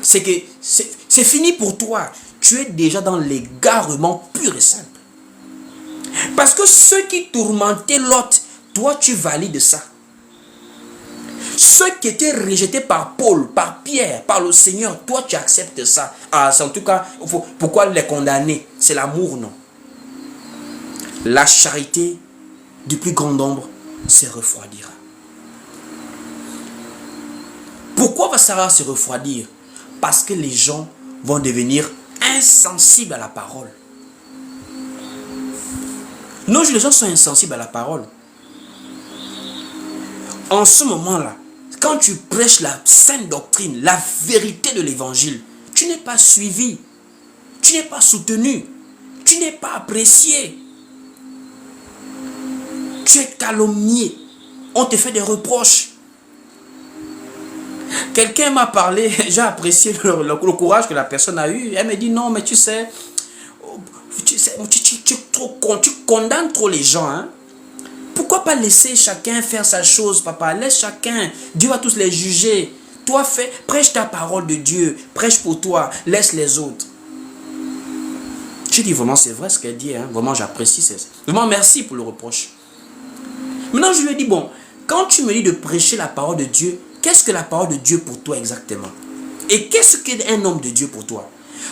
c'est que c'est fini pour toi. Tu es déjà dans l'égarement pur et simple. Parce que ceux qui tourmentaient Lot, toi tu valides ça. Ceux qui étaient rejetés par Paul, par Pierre, par le Seigneur, toi tu acceptes ça. Ah, en tout cas, pourquoi les condamner? C'est l'amour, non? La charité du plus grand nombre se refroidira. Pourquoi ça va se refroidir? Parce que les gens vont devenir insensibles à la parole. Nos jours, les gens sont insensibles à la parole. En ce moment-là, quand tu prêches la sainte doctrine, la vérité de l'évangile, tu n'es pas suivi, tu n'es pas soutenu, tu n'es pas apprécié. Tu es calomnié, on te fait des reproches. Quelqu'un m'a parlé, j'ai apprécié le courage que la personne a eu. Elle me dit non, mais tu sais, tu condamnes trop les gens. Hein? Pourquoi pas laisser chacun faire sa chose, papa? Laisse chacun. Dieu va tous les juger. Toi, prêche ta parole de Dieu. Prêche pour toi. Laisse les autres. Je dis vraiment, c'est vrai ce qu'elle dit. Hein? Vraiment, j'apprécie. Vraiment, merci pour le reproche. Maintenant, je lui ai dit, bon, quand tu me dis de prêcher la parole de Dieu, qu'est-ce que la parole de Dieu pour toi exactement? Et qu'est-ce qu'est un homme de Dieu pour toi?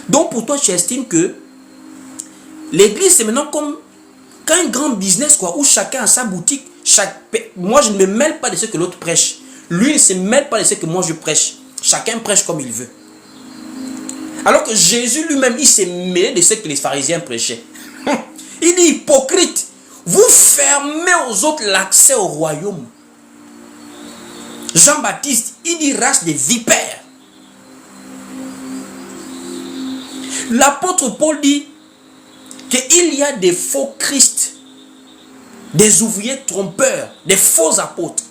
Donc, pour toi, tu estimes que l'église, c'est maintenant comme un grand business, quoi, où chacun a sa boutique. Moi, je ne me mêle pas de ce que l'autre prêche. Lui, il ne se mêle pas de ce que moi je prêche. Chacun prêche comme il veut. Alors que Jésus lui-même, il s'est mêlé de ce que les pharisiens prêchaient. Il dit, hypocrite, vous fermez aux autres l'accès au royaume. Jean-Baptiste, il dit race de vipères. L'apôtre Paul dit qu'il y a des faux Christ, des ouvriers trompeurs, des faux apôtres.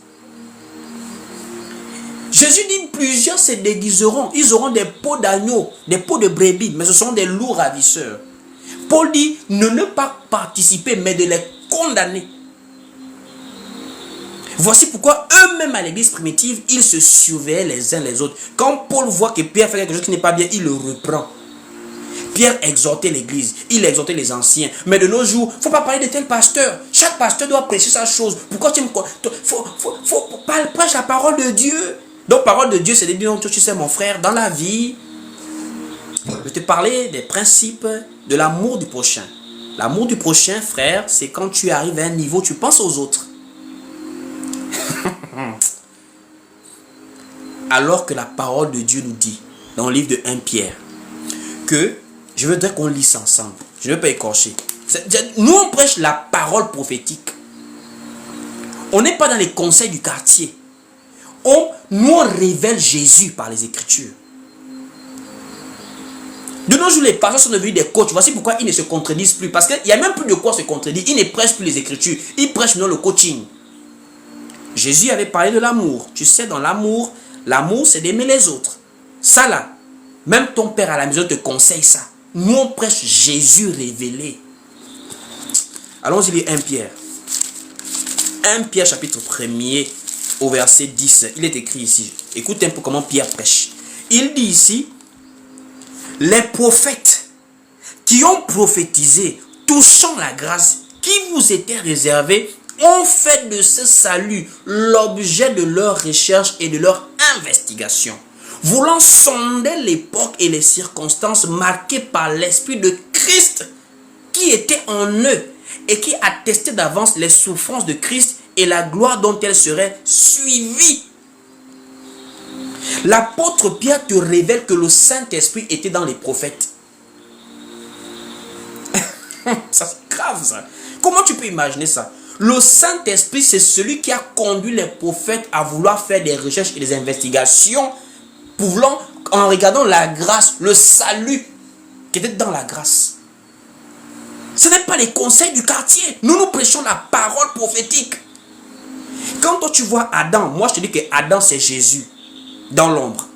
Jésus dit plusieurs se déguiseront, ils auront des peaux d'agneau, des peaux de brebis, mais ce sont des loups ravisseurs. Paul dit ne pas participer, mais de les condamner. Voici pourquoi eux-mêmes à l'église primitive, ils se surveillaient les uns les autres. Quand Paul voit que Pierre fait quelque chose qui n'est pas bien, il le reprend. Pierre exhortait l'église, il exhortait les anciens. Mais de nos jours, il ne faut pas parler de tel pasteur. Chaque pasteur doit prêcher sa chose. Pourquoi tu me... faut prêcher la parole de Dieu. Donc, parole de Dieu, c'est de dire, tu sais mon frère, dans la vie, je vais te parler des principes de l'amour du prochain. L'amour du prochain, frère, c'est quand tu arrives à un niveau, tu penses aux autres. Alors que la parole de Dieu nous dit, dans le livre de 1 Pierre, que, je voudrais qu'on lise ensemble, je ne vais pas écorcher. Nous, on prêche la parole prophétique. On n'est pas dans les conseils du quartier. Nous, on révèle Jésus par les Écritures. De nos jours, les pasteurs sont devenus des coachs. Voici pourquoi ils ne se contredisent plus. Parce qu'il n'y a même plus de quoi se contredire. Ils ne prêchent plus les Écritures. Ils prêchent maintenant le coaching. Jésus avait parlé de l'amour. Tu sais, dans l'amour, c'est d'aimer les autres. Ça là, même ton père à la maison te conseille ça. Nous, on prêche Jésus révélé. Allons-y lire 1 Pierre. 1 Pierre chapitre 1er au verset 10. Il est écrit ici. Écoute un peu comment Pierre prêche. Il dit ici, les prophètes qui ont prophétisé touchant la grâce qui vous était réservée ont fait de ce salut l'objet de leur recherche et de leur investigation, voulant sonder l'époque et les circonstances marquées par l'Esprit de Christ qui était en eux et qui attestait d'avance les souffrances de Christ et la gloire dont elles seraient suivies. L'apôtre Pierre te révèle que le Saint-Esprit était dans les prophètes. Ça c'est grave ça. Comment tu peux imaginer ça? Le Saint-Esprit, c'est celui qui a conduit les prophètes à vouloir faire des recherches et des investigations, en regardant la grâce, le salut qui était dans la grâce. Ce n'est pas les conseils du quartier. Nous prêchons la parole prophétique. Quand toi tu vois Adam, moi je te dis que Adam c'est Jésus dans l'ombre.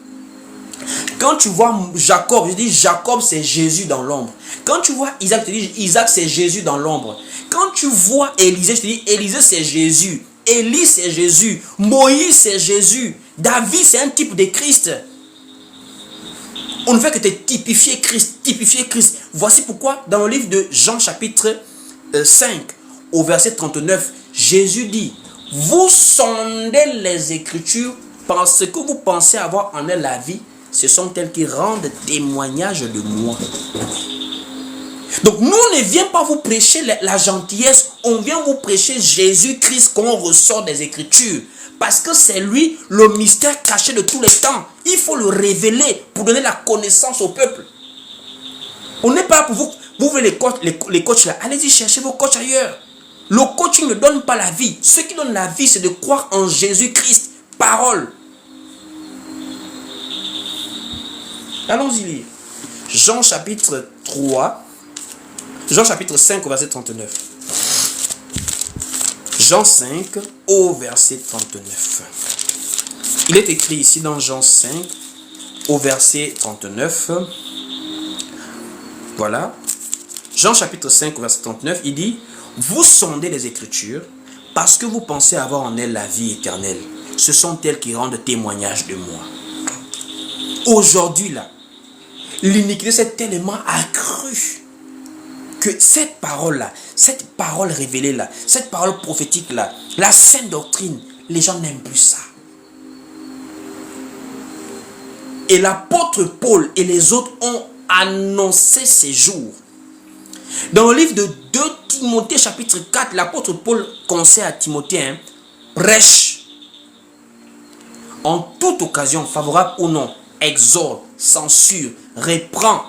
Quand tu vois Jacob, je dis Jacob c'est Jésus dans l'ombre. Quand tu vois Isaac, je te dis Isaac c'est Jésus dans l'ombre. Quand tu vois Élisée, je te dis Élisée c'est Jésus. Élie c'est Jésus. Moïse c'est Jésus. David c'est un type de Christ. On ne fait que te typifier Christ, typifier Christ. Voici pourquoi dans le livre de Jean chapitre 5 au verset 39, Jésus dit, vous sondez les Écritures parce que vous pensez avoir en elles la vie. Ce sont elles qui rendent témoignage de moi. Donc nous ne venons pas vous prêcher la gentillesse, on vient vous prêcher Jésus-Christ qu'on ressort des Écritures. Parce que c'est lui le mystère caché de tous les temps. Il faut le révéler pour donner la connaissance au peuple. On n'est pas pour vous. Vous voulez les coachs là, allez-y chercher vos coachs ailleurs. Le coaching ne donne pas la vie. Ce qui donne la vie, c'est de croire en Jésus-Christ. Parole. Allons-y lire. Jean chapitre 3. Jean chapitre 5 au verset 39. Jean 5 au verset 39. Il est écrit ici dans Jean 5 au verset 39. Voilà. Jean chapitre 5 au verset 39, il dit, vous sondez les Écritures parce que vous pensez avoir en elles la vie éternelle. Ce sont elles qui rendent témoignage de moi. Aujourd'hui là, l'iniquité s'est tellement accrue que cette parole-là, cette parole révélée-là, cette parole prophétique-là, la sainte doctrine, les gens n'aiment plus ça. Et l'apôtre Paul et les autres ont annoncé ces jours. Dans le livre de 2 Timothée chapitre 4, l'apôtre Paul conseille à Timothée, prêche en toute occasion, favorable ou non, exhorte, censure, reprend.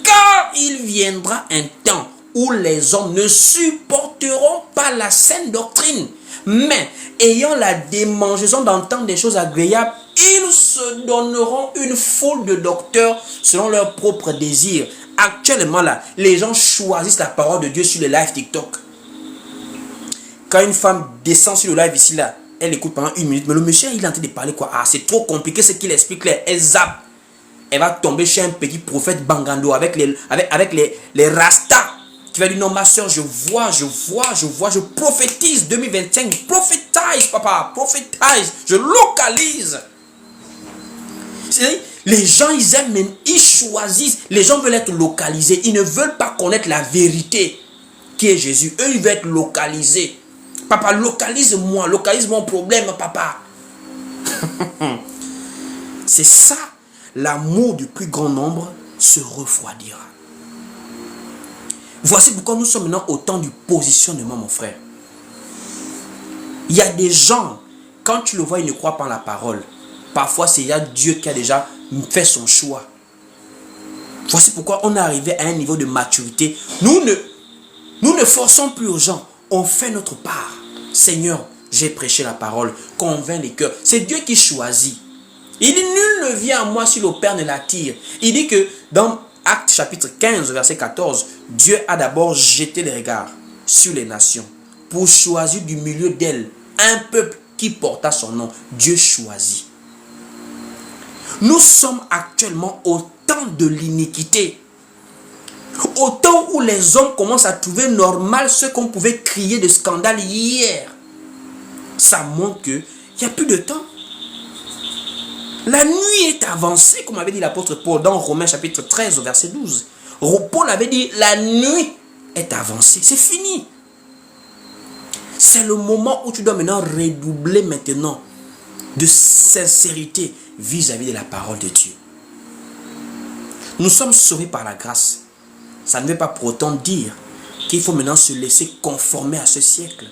Car il viendra un temps où les hommes ne supporteront pas la saine doctrine, mais ayant la démangeaison d'entendre des choses agréables, ils se donneront une foule de docteurs selon leurs propres désirs. Actuellement là, les gens choisissent la parole de Dieu sur les lives TikTok. Quand une femme descend sur le live ici là, elle écoute pendant 1 minute, mais le monsieur il est en train de parler quoi? Ah, c'est trop compliqué ce qu'il explique là. Elle zappe. Elle va tomber chez un petit prophète Bangando avec les rastas qui va dire non ma soeur, je prophétise 2025, prophétise papa, prophétise, je localise. C'est-à-dire, les gens ils aiment, mais ils choisissent, les gens veulent être localisés, ils ne veulent pas connaître la vérité qui est Jésus, eux ils veulent être localisés. Papa, localise-moi, localise mon problème papa. C'est ça. L'amour du plus grand nombre se refroidira. Voici pourquoi nous sommes maintenant au temps du positionnement, mon frère. Il y a des gens, quand tu le vois, ils ne croient pas en la parole. Parfois, c'est Dieu qui a déjà fait son choix. Voici pourquoi on est arrivé à un niveau de maturité. Nous ne forçons plus aux gens. On fait notre part. Seigneur, j'ai prêché la parole. Convainc les cœurs. C'est Dieu qui choisit. Il dit, nul ne vient à moi si le Père ne l'attire. Il dit que dans Actes chapitre 15, verset 14, Dieu a d'abord jeté les regards sur les nations pour choisir du milieu d'elles un peuple qui porta son nom. Dieu choisit. Nous sommes actuellement au temps de l'iniquité. Au temps où les hommes commencent à trouver normal ce qu'on pouvait crier de scandale hier. Ça montre qu'il n'y a plus de temps. La nuit est avancée, comme avait dit l'apôtre Paul dans Romains chapitre 13 au verset 12. Paul avait dit, la nuit est avancée, c'est fini. C'est le moment où tu dois maintenant redoubler maintenant de sincérité vis-à-vis de la parole de Dieu. Nous sommes sauvés par la grâce. Ça ne veut pas pour autant dire qu'il faut maintenant se laisser conformer à ce siècle.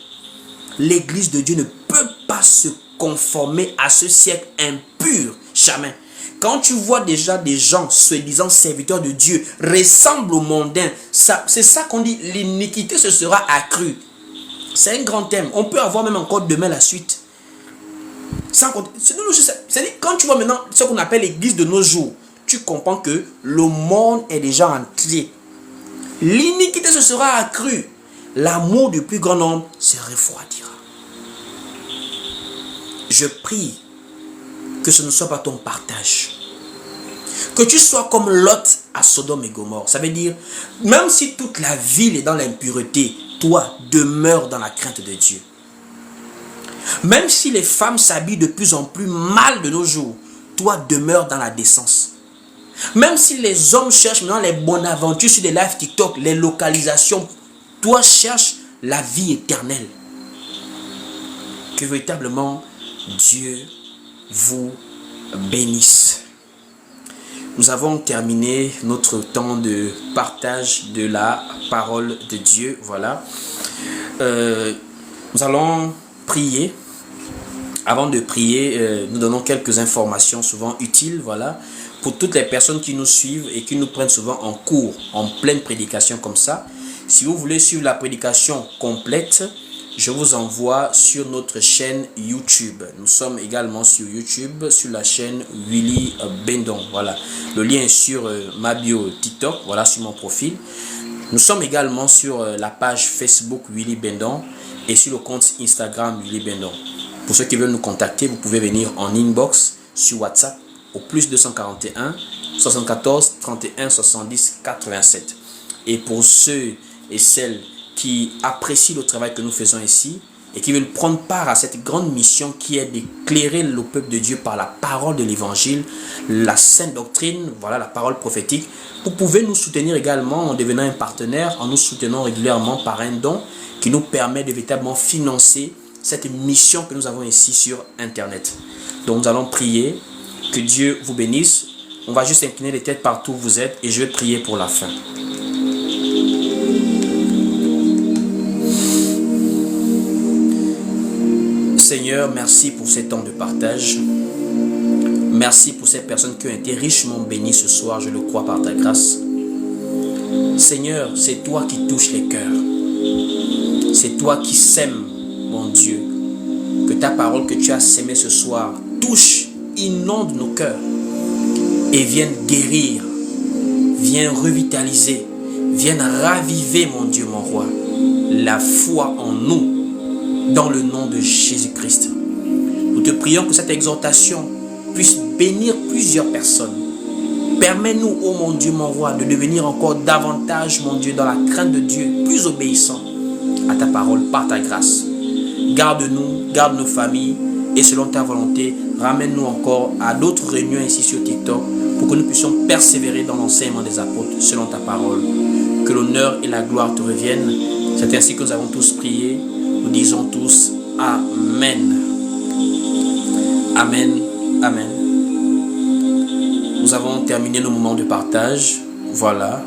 L'Église de Dieu ne peut pas se conformer à ce siècle impur. Jamais. Quand tu vois déjà des gens, soi-disant serviteurs de Dieu, ressemblent aux mondains, c'est ça qu'on dit, l'iniquité se sera accrue. C'est un grand thème. On peut avoir même encore demain la suite. C'est-à-dire, quand tu vois maintenant ce qu'on appelle l'église de nos jours, tu comprends que le monde est déjà entré. L'iniquité se sera accrue. L'amour du plus grand nombre se refroidira. Je prie que ce ne soit pas ton partage. Que tu sois comme Lot à Sodome et Gomorrhe. Ça veut dire, même si toute la ville est dans l'impureté, toi, demeure dans la crainte de Dieu. Même si les femmes s'habillent de plus en plus mal de nos jours, toi, demeure dans la décence. Même si les hommes cherchent maintenant les bonnes aventures sur des lives TikTok, les localisations, toi, cherche la vie éternelle. Que véritablement, Dieu vous bénisse. Nous avons terminé notre temps de partage de la parole de Dieu. Voilà. Nous allons prier. Avant de prier, nous donnons quelques informations souvent utiles. Voilà. Pour toutes les personnes qui nous suivent et qui nous prennent souvent en cours, en pleine prédication comme ça. Si vous voulez suivre la prédication complète, je vous envoie sur notre chaîne YouTube. Nous sommes également sur YouTube, sur la chaîne Willy Bendon. Voilà. Le lien est sur ma bio TikTok, voilà, sur mon profil. Nous sommes également sur la page Facebook Willy Bendon et sur le compte Instagram Willy Bendon. Pour ceux qui veulent nous contacter, vous pouvez venir en inbox sur WhatsApp au plus 241 74 31 70 87. Et pour ceux et celles qui apprécient le travail que nous faisons ici et qui veulent prendre part à cette grande mission qui est d'éclairer le peuple de Dieu par la parole de l'évangile, la sainte doctrine, voilà, la parole prophétique. Vous pouvez nous soutenir également en devenant un partenaire, en nous soutenant régulièrement par un don qui nous permet de véritablement financer cette mission que nous avons ici sur Internet. Donc nous allons prier, que Dieu vous bénisse. On va juste incliner les têtes partout où vous êtes et je vais prier pour la fin. Seigneur, merci pour ces temps de partage. Merci pour ces personnes qui ont été richement bénies ce soir, je le crois par ta grâce. Seigneur, c'est toi qui touches les cœurs. C'est toi qui sèmes, mon Dieu. Que ta parole que tu as sémée ce soir touche, inonde nos cœurs et vienne guérir, vienne revitaliser, vienne raviver, mon Dieu, mon roi, la foi en nous. Dans le nom de Jésus-Christ. Nous te prions que cette exhortation puisse bénir plusieurs personnes. Permets-nous, ô mon Dieu, mon roi, de devenir encore davantage, mon Dieu, dans la crainte de Dieu, plus obéissant à ta parole par ta grâce. Garde-nous, garde nos familles et selon ta volonté, ramène-nous encore à d'autres réunions ici sur TikTok pour que nous puissions persévérer dans l'enseignement des apôtres selon ta parole. Que l'honneur et la gloire te reviennent. C'est ainsi que nous avons tous prié. Nous disons tous Amen. Amen. Amen. Nous avons terminé nos moments de partage. Voilà.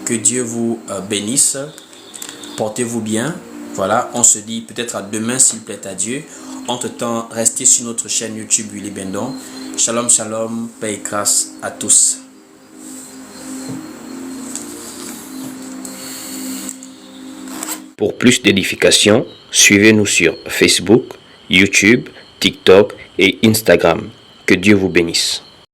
Que Dieu vous bénisse. Portez-vous bien. Voilà. On se dit peut-être à demain s'il plaît à Dieu. Entre-temps, restez sur notre chaîne YouTube Willy Bendon. Shalom, shalom. Paix et grâce à tous. Pour plus d'édification, suivez-nous sur Facebook, YouTube, TikTok et Instagram. Que Dieu vous bénisse.